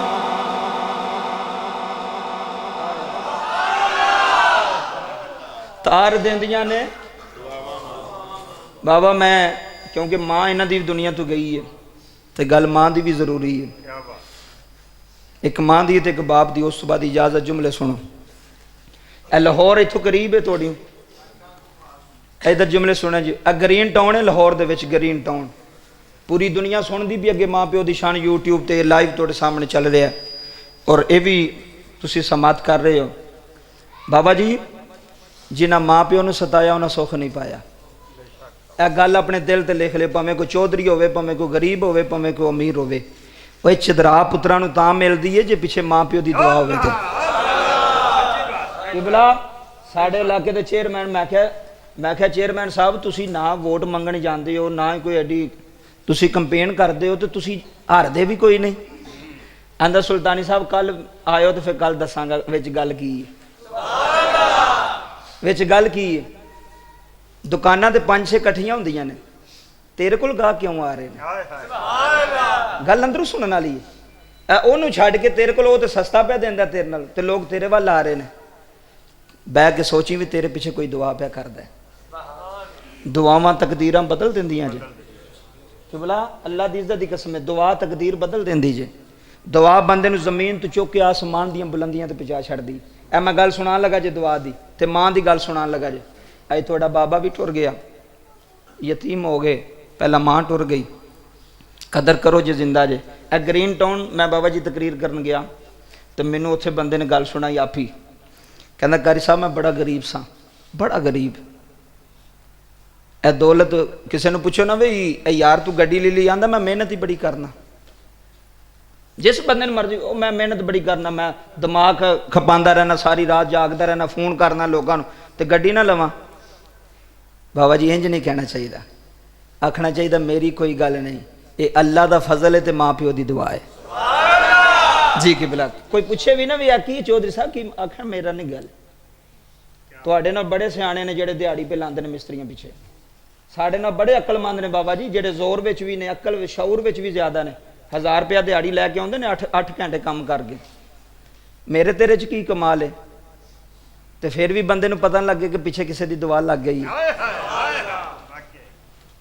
तार देंदियां ने बाबा। मैं क्योंकि मां इन्हां दी दुनिया तो गई है तो गल मां दी भी जरूरी है। एक मां दी ते एक बाप दी। उस तो बाद इजाजत जुमले सुनो। ए लाहौर इत्थों करीब है थोड़ी, इधर जुमले सुने जी। ग्रीन टाउन है लाहौर दे विच, ग्रीन टाउन। पूरी दुनिया सुनती भी अगे मां प्यो दी शान यूट्यूब ते लाइव तुहाडे सामने चल रहा है और ये भी तुसीं समात कर रहे हो। बाबा जी जिन्हें माँ प्यो ने सताया उन्हें सुख नहीं पाया। यह गल अपने दिल ते लिख ले, भावें कोई चौधरी होवे, भावें कोई गरीब होवे, भावें कोई अमीर होवे। वह चिदरा पुत्रा नूं तां मिलदी है जे पिछे माँ प्यो की दुआ होवे। ते किबला साडे इलाके के चेयरमैन मैं क्या चेयरमैन साहब तुसी ना वोट मंगण जाते हो, ना कोई एडी तुसी कंपेन करते हो, तो तुसी हारदे भी कोई नहीं। आंदा सुल्तानी साहब कल आयो तो फिर कल दसांगा विच गल की है। विच गल की है, दुकाना तो 5-6 कट्ठियां होंदियां ने, तेरे कोल गाह क्यों आ रहे हैं? गल अंदरों सुनने वाली है। ओनू छड्ड के तेरे कोल तो सस्ता पे देंदा तेरे नाल, ते लोग तेरे वाल आ रहे हैं। बह के सोची भी तेरे पिछे कोई दुआ पे करदा है। दुआवां तकदीरां बदल देंदियां जे। कि बोला अल्लाह दी इज्जत दी कसम है, दुआ तकदीर बदल देंदी जे। दुआ बंदे नूं जमीन तो चुक के आसमान दियां बुलंदियां ते पहुंचा छड्डदी। ऐ मैं गल सुनान लगा जे दुआ दी, ते मां दी गल सुनान लगा जे। अज तुहाडा बाबा भी टुर गया, यतीम हो गए, पहला मां टुर गई। कदर करो जे जिंदा जे। ए ग्रीन टाउन मैं बाबा जी तकरीर करन गया तो मैनू उत्थे बंदे ने गल सुनाई आप ही। कहंदा कारी साहब मैं बड़ा गरीब सा, बड़ा गरीब। ए दौलत किसी ने पूछो ना बई ए यार तू गड्डी ले ली, आंदा मैं मेहनत ही बड़ी करना। जिस बंदे ने मर्जी मैं मेहनत बड़ी करना, मैं दिमाग खपांदा रहना, सारी रात जागदा रहना, फोन करना लोगों को, तो गड्डी ना लवां। बाबा जी इंज नहीं कहना चाहिए, आखना चाहिए मेरी कोई गल नहीं, ये अल्लाह का फजल है तो माँ प्यो की दुआ है जी। कि बिला कोई पूछे भी ना भी की चौधरी साहब की, आखना मेरा नहीं गल। तुहाडे नाल बड़े सियाणे ने जेड़े दिहाड़ी पे लांदे ने मिस्त्रियां पिछे, साडे नाल बड़े अकलमंद ने बाबा जी, जेड़े जोर विच भी ने, अकल शऊर विच भी ज्यादा ने। 1000 रुपया दिहाड़ी लैके आउंदे ने, 8 घंटे काम करके। मेरे तेरे च की कमाल है? तो फिर भी बंदे नूं पता नहीं लगे कि पिछे किसी की दुआ लग गई।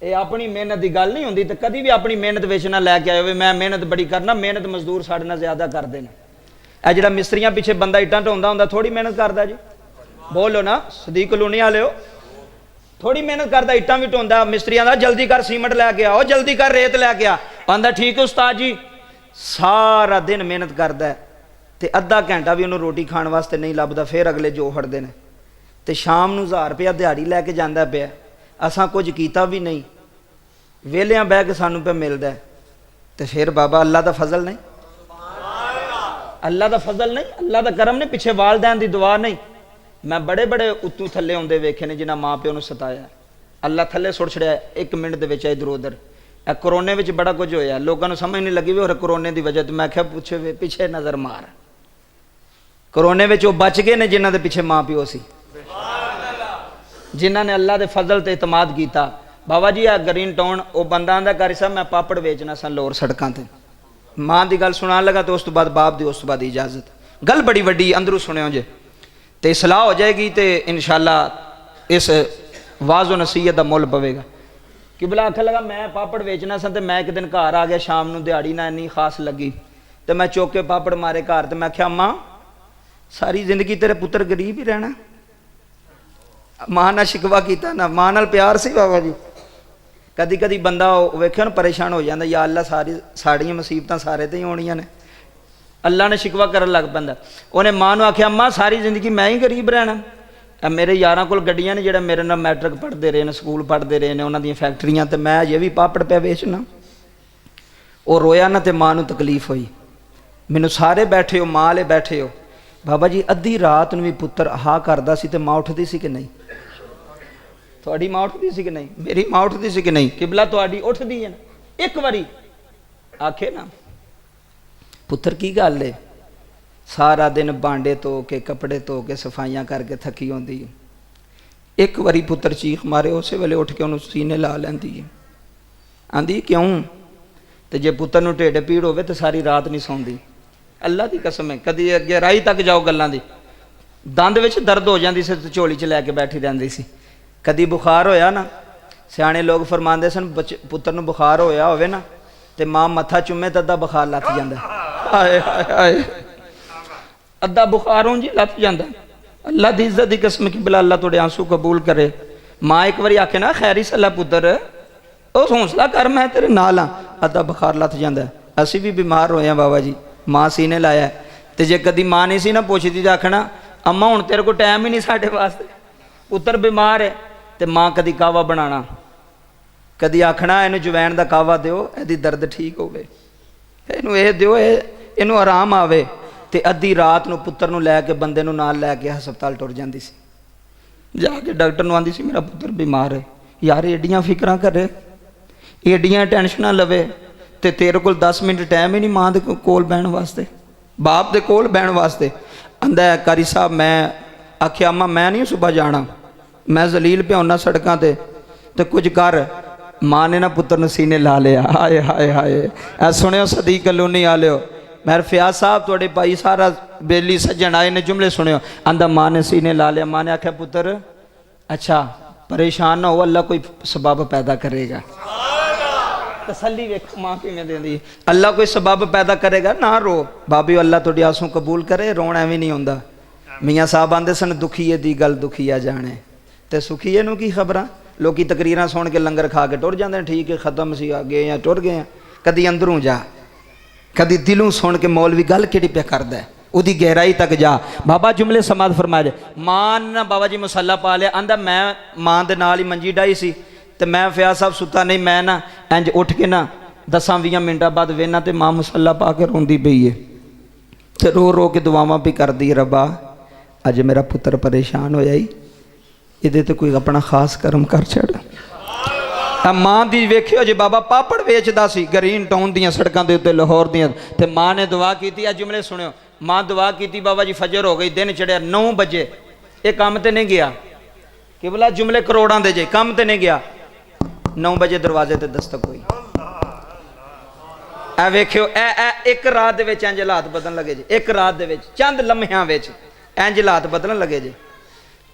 ये अपनी मेहनत की गल नहीं होंदी, तो कभी भी अपनी मेहनत विच ना लैके आए मैं मेहनत बड़ी करना। मेहनत मजदूर साडे नाल ज्यादा करते हैं। यह जिहड़ा मिस्त्रियां पिछे बंदा इट्टां ढोंदा हुंदा थोड़ी मेहनत करता जी। बोलो ना सदीक कलोनी वाले हो, थोड़ी मेहनत करता, इट्टां भी ढोंदा। मिस्त्रियां दा जल्दी कर सीमेंट लैके आओ, जल्दी कर रेत लैके आ। आंदा ठीक है उस्ताद जी। सारा दिन मेहनत करता है तो अद्धा घंटा भी उन्होंने रोटी खाने वास्ते नहीं लभदा, फिर अगले जो हटते हैं। तो शाम नूं 1000 रुपया दिहाड़ी लैके जांदा पिया, असां कुछ कीता भी नहीं, वेलियां बह के सानूं पे मिलदा है। तो फिर बाबा अल्लाह का फजल नहीं, अल्लाह का फजल नहीं, अल्लाह का करम नहीं, पिछे वालदैन की दुआ नहीं। मैं बड़े बड़े उत्तू थले आते वेखे ने जिन्हें माँ प्यो सताया, अल्लाह थले सुट छड़िया 1 मिनट के इधर उधर। कोरोने में बड़ा कुछ होया, लोगों को समझ नहीं लगी भी और कोरोने की वजह तो मैं क्या पूछे वे पिछे नज़र मार। कोरोने में वो बच गए ने जिन्हों के पिछे माँ प्यो सी, जिन्होंने अल्लाह के फजल ते इतमाद किया। बाबा जी आ ग्रीन टाउन वो बंदा आंदा कर साहब मैं पापड़ बेचना सा लोर सड़कों से। माँ की गल सुना लगा तो उस तो बाद बाप की उस तो बाद इजाजत। गल बड़ी वड्डी अंदरों सुनियो जे तो सलाह हो जाएगी तो इंशाअल्लाह इस वाज़ो नसीहत का मुल पवेगा। कि भला आखन लगा मैं पापड़ बेचना सा तो मैं एक दिन घर आ गया शाम को, दिहाड़ी ना इन्नी खास लगी तो मैं चुक के पापड़ मारे घर। तो मैं आख्या अम्मा सारी जिंदगी तेरे पुत्र गरीब ही रहना। मां ना शिकवा किया ना मां नाल प्यार सी। बाबा जी कदी कदी बंदा वेख्या ना परेशान हो जाता, या अल्लाह साड़ियाँ मुसीबत सारे तो ही होनियां ने। अल्लाह ने शिकवा कर लग पैंदा। उन्हें मां नूं आख्या अम्मा सारी जिंदगी मैं ही गरीब रहना। मेरे यारां कोल गड्डियां ने जिहड़े मेरे नाल मैट्रिक पढ़ते रहे ने, स्कूल पढ़ते रहे ने, उन्हां दीयां फैक्ट्रियां, तो मैं अजे भी पापड़ पे बेचना। वो रोया ना तो मां नूं तकलीफ हुई। मैनू सारे बैठे हो, मां वाले बैठे हो। बाबा जी अद्धी रात नूं भी पुत्र हाँ करदा सी ते मां उठदी सी कि नहीं? थोड़ी मां उठदी सी कि नहीं? मेरी मां उठदी सी कि नहीं? किबला थोड़ी उठदी है ना। एक बारी आखे ना पुत्र की गल है, सारा दिन भांडे धो के कपड़े धो के सफाइयां करके थकी होंदी है। एक बारी पुत्र चीख मारे उस वेले उठ के उन्होंने सीने ला लैंदी है। आंदी क्यों? तो जे पुत्र नूं ढिड पीड़ होवे तो सारी रात नहीं सौंदी। अल्लाह की कसम है, कदी अगे राही तक जाओ गल्लां दी, दंद विच दर्द हो जाती सी तो झोली च लैके बैठी रहिंदी सी। कदी बुखार होया ना, सियाणे लोग फरमांदे सन पुत्र नूं बुखार होया होवे ना तो मां मत्था चुमे तो अद्धा बुखार लथ जांदा। हाय हाय हाय, अद्धा बुखार हों जी लथ जांदा। अल्लाह की इज्जत की कसम की बिला अल्लाह तुहाडे आंसू कबूल करे। मां एक बारी आखे ना खैरी सला पुत्र ओ हौसला कर मैं तेरे नाल हाँ, अद्धा बुखार लथ जांदा। असीं भी बीमार होए बाबा जी, मां सीने लाया। तो जे कदी मां नहीं सी ना पुछदी तो आखना अम्मा हुण तेरे को टाइम ही नहीं साडे वास्ते, पुत्र बीमार है। तो मां कदी कावा बनाना, कदी आखना इनू जवैन का कावा दिओ इहदी दर्द ठीक होवे, इनू ये दिओ इनू आराम आवे। तो अद्धी रात नूं पुत्र नूं लैके बंदे नूं नाल लैके हस्पताल टुर जांदी सी। जाके डॉक्टर नूं आंदी सी मेरा पुत्र बीमार है। यार एडियां फिक्रां करे, एडियां टेंशनां लवे तो तेरे को 10 मिनट टाइम ही नहीं मां दे कोल बहन वास्ते, बाप दे कोल बहन वास्ते। आंदा कारी साहब मैं आख्या अम्मा मैं नहीं सुबह जाना, मैं जलील पे होना सड़कों ते तो कुछ कर। मां ने ना पुत्र नूं सीने ला लिया। हाय हाय हाय, ऐ सुनियो सदीक कलोनी आलियो, मैं फियाज साहब थोड़े भाई सारा बेली सज्जन आए ने जुमले सुनियो। आंदा मां ने सीने ला लिया। मां ने आख्या पुत्र अच्छा परेशान ना हो, अल्लाह कोई सबब पैदा करेगा। तसल्ली वेखो मां किवें देंदी, अल्लाह कोई सबब पैदा करेगा, ना रो बाबी, अल्लाह तुहाडी आंसू कबूल करे। रोना एवें नहीं होंदा। मियाँ साहब आंदे सन दुखीए दी गल दुखीआ जाने, ते सुखीए नूं की खबरां। लोकी तकरीरां सुन के लंगर खा के टुर जांदे, ठीक है खत्म सी आ गए या टुर गए। कदी अंदरों जा, कदी दिलों सुन के मौलवी गल किहड़ी पे करदा है, उदी गहराई तक जा। बाबा जुमले समाद फरमा दे। मां ने बाबा जी मसाला पा लिया। आंदा मैं मां दे नाल ही मंजी डाई सी तो मैं फियाज साहब सुता नहीं, मैं ना इंज उठ के ना 10-20 मिनटां बाद वेना तो मां मसाला पा के रोंदी पई है, तो रो रो के दुआवां भी करदी, रब्बा अज मेरा पुत्र परेशान होया ही, इहदे ते कोई अपना खास कर्म कर छड़। मां दी वेखियो जे बाबा पापड़ वेचदा सी ग्रीन टाउन दियां सड़कों के उत्ते लाहौर दियां, ते मां ने दुआ की। जुमले सुनियो, मां दुआ की बाबा जी फजर हो गई, दिन चढ़िया 9 बजे, ये काम तो नहीं गया कि बोला जुमले करोड़ां दे जे, काम तो नहीं गया। 9 बजे दरवाजे ते दस्तक हुई। ए वेखियो ए एक रात दे विच इंज हालात बदलण लगे जे, एक रात दे विच चंद लम्हिਆਂ विच इंज हालात बदलण लगे जे।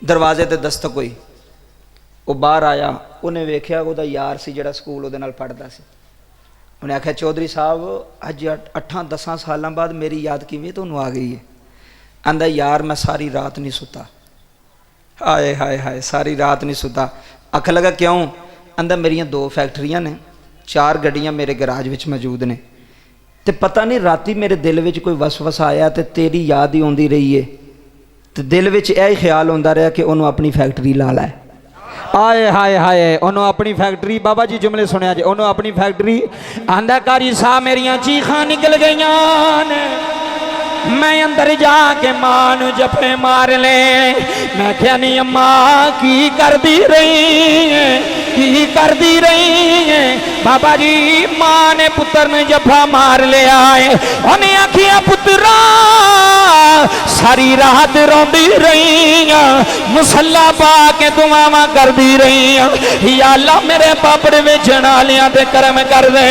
दरवाजे ते दस्तक हुई, वो बाहर आया, उन्हें वेख्या वो यार सी जिहड़ा स्कूल उहदे नाल पढ़दा सी। उन्हें आख्या चौधरी साहब अज 8-10 सालों बाद मेरी याद किवें तुहानूं आ गई है? आंदा यार मैं सारी रात नहीं सुता। हाय हाय हाय, सारी रात नहीं सुता। आख लगा क्यों? आंदा मेरियां 2 फैक्ट्रियां ने, 4 गड्डियां मेरे गराज विच मौजूद ने, तो पता नहीं राती मेरे दिल विच कोई वसवस आया तो तेरी याद ही आउंदी रही है, तो दिल विच यह ख्याल होंदा रहा कि उन्होंने अपनी फैक्ट्री ला लै। आए हाय हाय उन्होंने अपनी फैक्ट्री बाबा जी जुमले सुनिया जी उन्होंने अपनी फैक्ट्री आंदा कारी साहब मेरिया चीखा निकल गई ने मैं अंदर जाके मां नू जफे मार ले मैं क्या नहीं अम्मा की कर दी रही है की कर दी रही है बाबा जी मां ने पुत्र ने जफा मार लिया है उन्हें आखिया पुत्रा सारी रात रोंदी रही मुसल्ला पा के दुआवां कर दी रही या अल्लाह मेरे पापड़ बेचण वालियां ते करम कर दे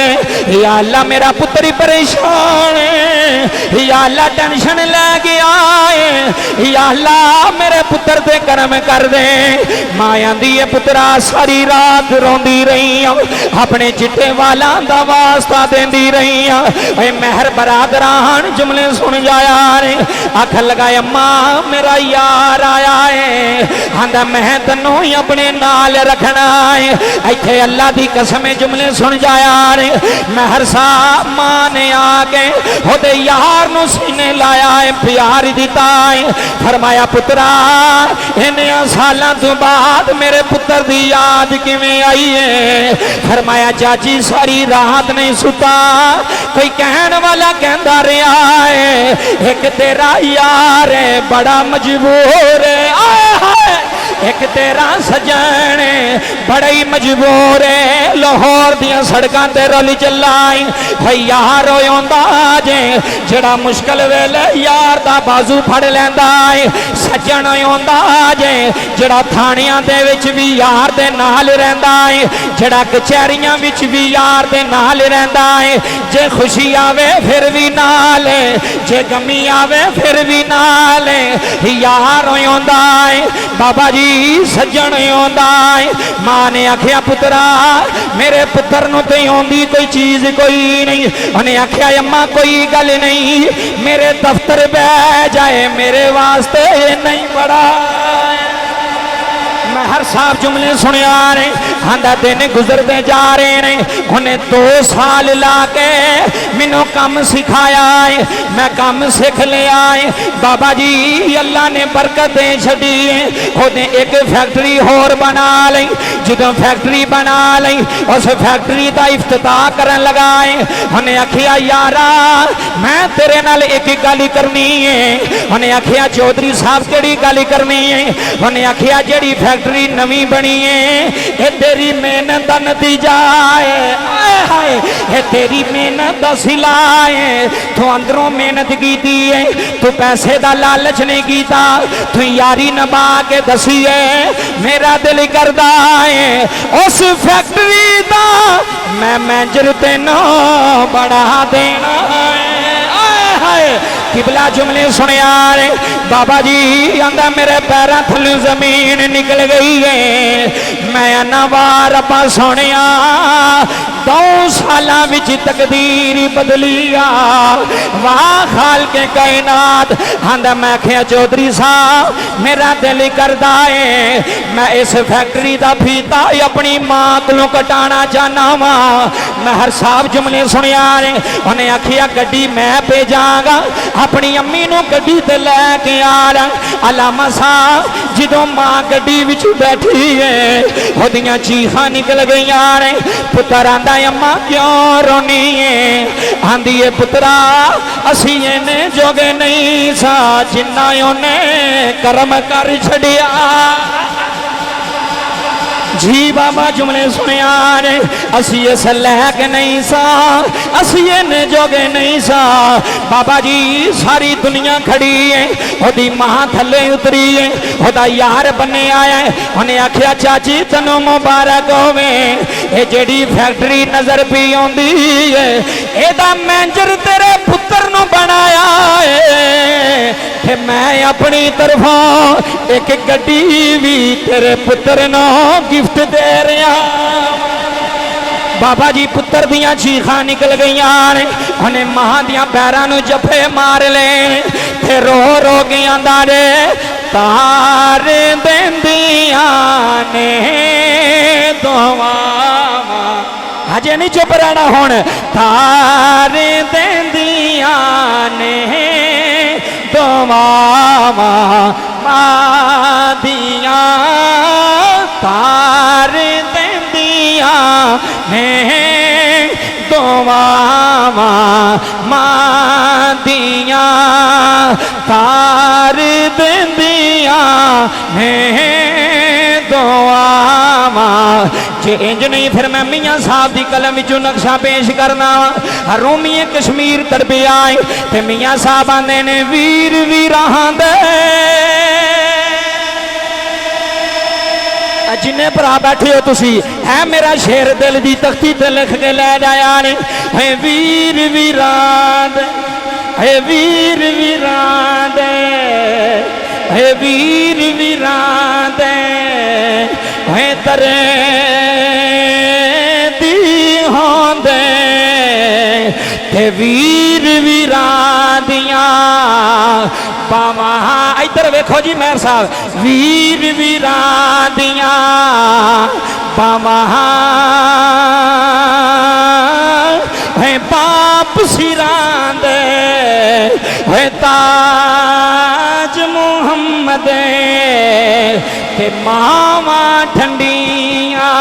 या अल्लाह मेरा पुत्र ही परेशान है या अल्लाह टेंशन ले गया है या अल्लाह मेरे पुत्र ते करम कर दे मां आंदी है पुत्रा सारी रात रोंदी रही अपने चिट्टे वाला दा वास्ता देंदी रही मेहर बरादरान जुमले सुन जाया रे आख लगाए अम्मा मेरा यार आया है आंदा मैं तन्नू ही अपने नाल रखना है इत्थे अल्लाह दी कसम जुमले सुन जाया रे मेहर साहब मां ने आके ओदे यार नू सीने लाया है प्यार दिता है फरमाया पुत्रा इन्ने सालां तो बाद मेरे पुत्र दी याद किवें आई है फरमाया चाची सारी रात नहीं सुता कोई कहण वाला कहंदा रहा है एक तेरा यार है बड़ा मजबूर है आए हाय एक तेरा सजन बड़ा ही मजबूर है लाहौर दियां सड़कां ते रली चलाई है यार होंदा जे जड़ा मुश्किल वेले यार दा बाजू फड़ लैंदा है सजन होंदा जे जड़ा थानियां दे विच भी यार दे नाल रहिंदा है जड़ा कचहरियां विच भी यार दे नाल रहिंदा है जे खुशी आवे फिर भी नाल जे गमी आवे फिर भी नाल यार होंदा है बाबा जी सज्जन होंदा है मां ने आखिया पुत्रा मेरे पुत्र नूं ते आउंदी कोई चीज कोई नहीं उन्हें आखिया अम्मा कोई गल नहीं मेरे दफ्तर बह जाए मेरे वास्ते नहीं बड़ा मैं हर साहब जुमले सुनिया रे आंदा दिन गुजरते जा रहे ने उन्हें 2 साल ला के मैनू काम सिखाया है मैं काम सीख लिया है बाबा जी अल्लाह ने बरकत दे छड़ी है उन्हें एक फैक्ट्री होर बना ली जो फैक्ट्री बना ली उस फैक्ट्री का इफ्तिताह करन लगा है उन्हें आखिया यारा मैं तेरे नाल एक गल करनी है उन्हें आखिया चौधरी साहब केड़ी गल करनी है उन्हें आखिया जेड़ी फैक्ट्री नवी बनी है ये तेरी मेहनत का नतीजा है ये तेरी मेहनत का सिला है तू अंदरों मेहनत की है तू पैसे का लालच नहीं किया तू यारी नभा के दसी है मेरा दिल करदा है उस फैक्ट्री का मैं मैनेजर तेनों बढ़ा देना है किबला जुमले सुनिया रे बाबा जी आंदा मेरे पैरों थल्ले जमीन निकल गई है मैं अनावार अपा सोनिया 2 सालां विच तकदीर बदली वाह खाल के कायनात आंदा मैं आखिया चौधरी साहब मेरा दिल करदा है मैं इस फैक्ट्री का फीता अपनी मां को कटाना चाहना वा मैं हर साहब जुमले सुनिया रे उन्हें आखिया गड्डी मैं भेजांगा अपनी अम्मी नू गड्डी ते लैके आ रहा अलामा साहब जो मां गड्डी विच बैठी है ओदियां चीखां निकल गई ने पुत्र आंदा अम्मा क्यों रोनी है आंदी है पुत्रा असी इन्ने जोगे नहीं सा जिन्ना उन्हें कर्म कर छड़िया जी बाबा जुमले सुनिया ने असी इस लैक नहीं सा असी इन्ने जोगे नहीं सा बाबा जी सारी दुनिया खड़ी है ओदी मां थले उतरी है ओदा यार बने आया है उन्हें आखिया चाची तनु मुबारक होवे ये जेड़ी फैक्ट्री नजर पी आउंदी है एदा मैनेजर तेरे पुत्र नु बनाया है ते मैं अपनी तरफों एक गड्डी भी तेरे पुत्र नु गिफ्ट दे रहा बाबा जी पुत्र दियां चीखां निकल गई ने उन्हें मां दियां पैरां नू जफे मार ले ते रो रो के आंदा रे तार देंदियां ने दुआवां हजे नहीं चुप रहना हुण तार देंदियां ने दुआवां मां दियां तार हैं दुआवां मां दियां तार देंदियां हैं दुआवां। जे इंज नहीं फिर मैं मियाँ साहब की कलम विचों नक्शा पेश करना। रोमी कश्मीर तड़पे आए ते मियाँ साहब आंदे ने वीर वीरां दे जिन्ने भरा बैठे हो तुसी है मेरा शेर दिल दी तख्ती ते लिख के लै जाया ने। है वीर वीरां दे है वीर वीरां दे है वीर वीरां दे है तरे दी होंदे ते वीर वीरां दियां बावां। इधर वेखो जी मेहर साहब वीर वीरां दियां बावां है बाप सिरां दे है ताज मुहम्मद ते मावां ठंडियां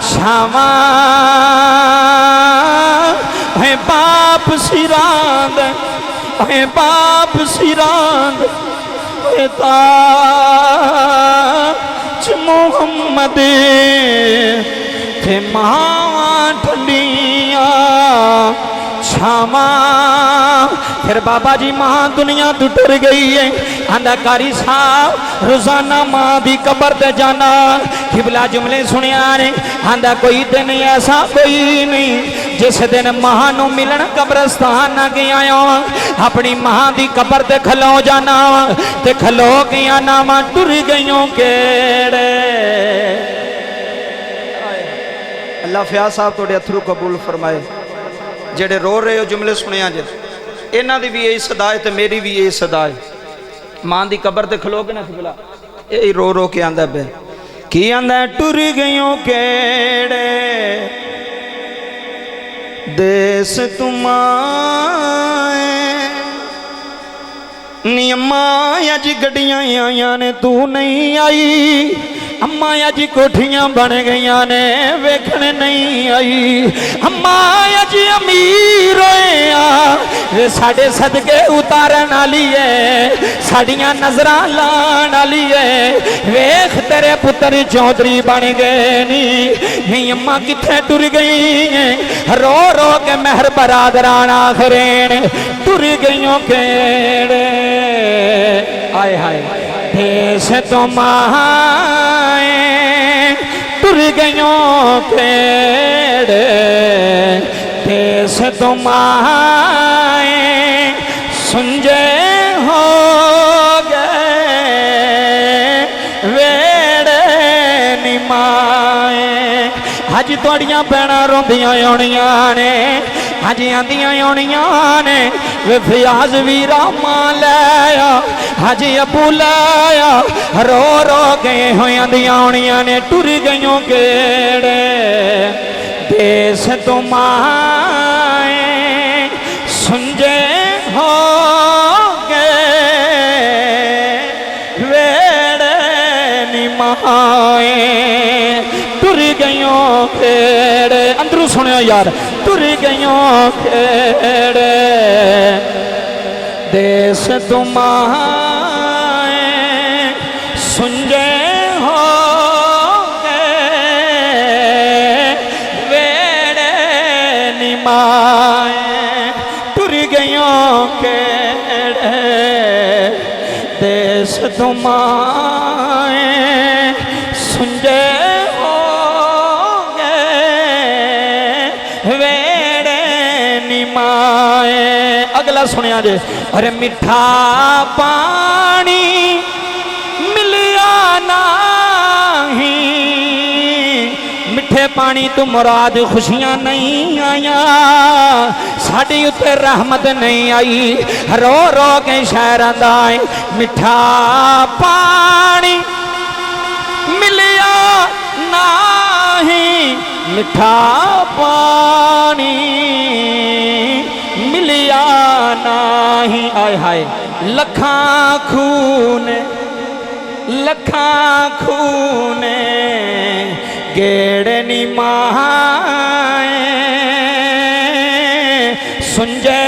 छावां है बाप सिरां दे है बाप सिरां दे ताज मुहम्मद ते मावां ठंडियां छावां। फिर बाबा जी मां दुनिया तो टुर गई है। आंदा कारी साहब रोजाना मां की कबर ते जाना किबला जुमले सुनिया ने। आंदा कोई दिन ऐसा कोई नहीं जिस दिन मां नू मिलन कब्रस्तान ना गया अपनी मां की कबर ते खलो जाना ते खलो के आना वा टुर गईयों केड़े। अल्लाह फयाज साहब थोड़े अथरू कबूल फरमाए। जेड़े रो रहे हो जुमले सुनिया जे इन्हां दी भी यही सदा है ते मेरी भी यही सदा है। मां दी कबर ते खलोगे ना किबला यही रो रो के आंदा पे की आंदा टुर गईयों केड़े देश तुमाए नी अम्मा अज गड्डियां आईयां ने तू नहीं आई। अम्मा अज कोठियां बन गई ने वेखण नहीं आई। अम्मा अज अमीर होए साडे सदके उतारन वाली है साडियां नजरां लाण वाली है। वेख तेरे पुत्र चौधरी बन गए नी अम्मा किथे टुर गई है। रो रो के मेहर बरादरान आखरे टुर गईयों केड़े। आए हाय देश तुम्हारे टुर गईयों केड़े देश तुम्हारे सुंजे हो गए वेड़े निमाए। अज तुहाड़ियां भैणां रोंदियां होणियां ने अज आंदियां होणियां ने वे फयाज वीरा मां लाया अज अबू लाया रो रो के होंदियां होणियां ने टुर गईयों केड़े देश तुम्हारे सुंजे हो गए वेड़े निमाए। टुर गईयों केड़े अंदरू सुनियो यार टुर गईयों केड़े देश तुम्हारे सुंजे हो गए वेड़े निमाए। टुर गईयों केड़े देश तुम्हारे सुंजे हो गए वेड़े निमाए। अगला सुनिया जे अरे मिठा पानी मिलिया नहीं मिठे पानी तो मुराद खुशियां नहीं आया साड़ी उत्ते रहमत नहीं आई। रो रो के शहर आए मिठा पानी मिलिया नहीं मिठा पानी मिलिया नहीं। आय हाय लखा खून गेड़े नी माए सुंजे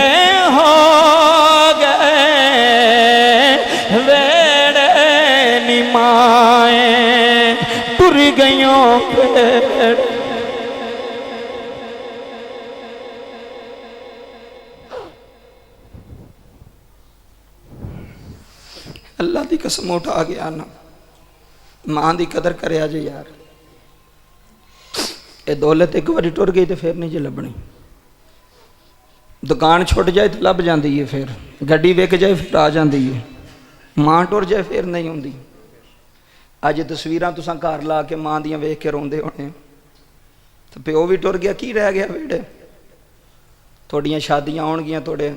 हो गए वेड़े नी माए टुर गयों पेड़। अल्लाह की कसम उठा गया ना, मां की कदर करे जे यार। ये दौलत एक बार टुर गई तो फिर नहीं जी लभनी। दुकान छुट जाए तो लभ जाती है, फिर गड्डी विक जाए फिर आ जाती है, मां टुर जाए फिर नहीं आती। अज तस्वीर तुसां घर ला के मां दियां वेख के रोंदे होने, तो प्यो भी टुर गया, की रह गया वेड़े। थोड़ियां शादियां आउणगियां, थोड़े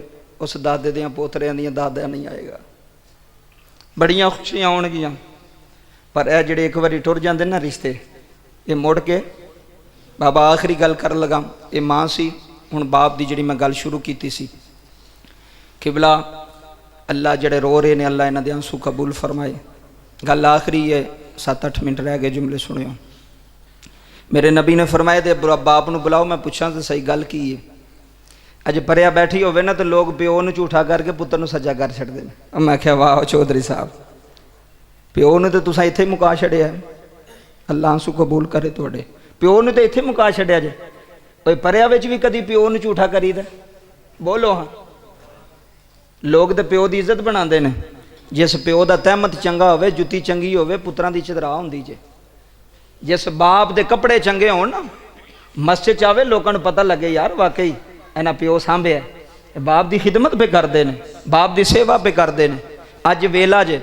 उस दादे दियां पोतरियां दियां दादा नहीं आएगा, बड़ियां खुशियां आउणगियां। पर यह जिहड़े एक बारी टुर जाते ना रिश्ते, ये मुड़ के बाबा आखिरी गल कर लगा। ये मां सी, हुण बाप की जिहड़ी मैं गल शुरू की सी। किबला अल्लाह जिहड़े रो रहे ने, अल्लाह इन्हां दे आंसू कबूल फरमाए। गल आखिरी है, 7-8 मिनट रह गए, जुमले सुनियो। मेरे नबी ने फरमाया दे बाप नूं बुलाओ, मैं पूछां तो सही गल की है। अज परिया बैठी होवे ना तो लोग प्यो नूं झूठा करके पुत्तर नूं सज्जा कर छड्डदे ने। मैं आख्या वाह चौधरी साहब, प्यो नूं तो तुसां इत्थे मुका छड्डिया, अल्लाह आंसू कबूल करे तुहाडे। प्यो नूं तो इत्थे मुका छड्डिया जे, कोई परिया विच भी कदी प्यो नूं झूठा करीदा? बोलो हाँ। लोग तो प्यो की इज्जत बनाते हैं। जिस प्यो का तहमत चंगा होवे, जुत्ती चंगी होवे, पुत्रां दी चदरा हुंदी जे। जिस बाप दे कपड़े चंगे होण ना, मस्जिद आवे लोगों को पता लगे यार वाकई इन्हां प्यो सांभिया, बाप की खिदमत पे करते हैं, बाप की सेवा पे करते हैं। अज वेला जे,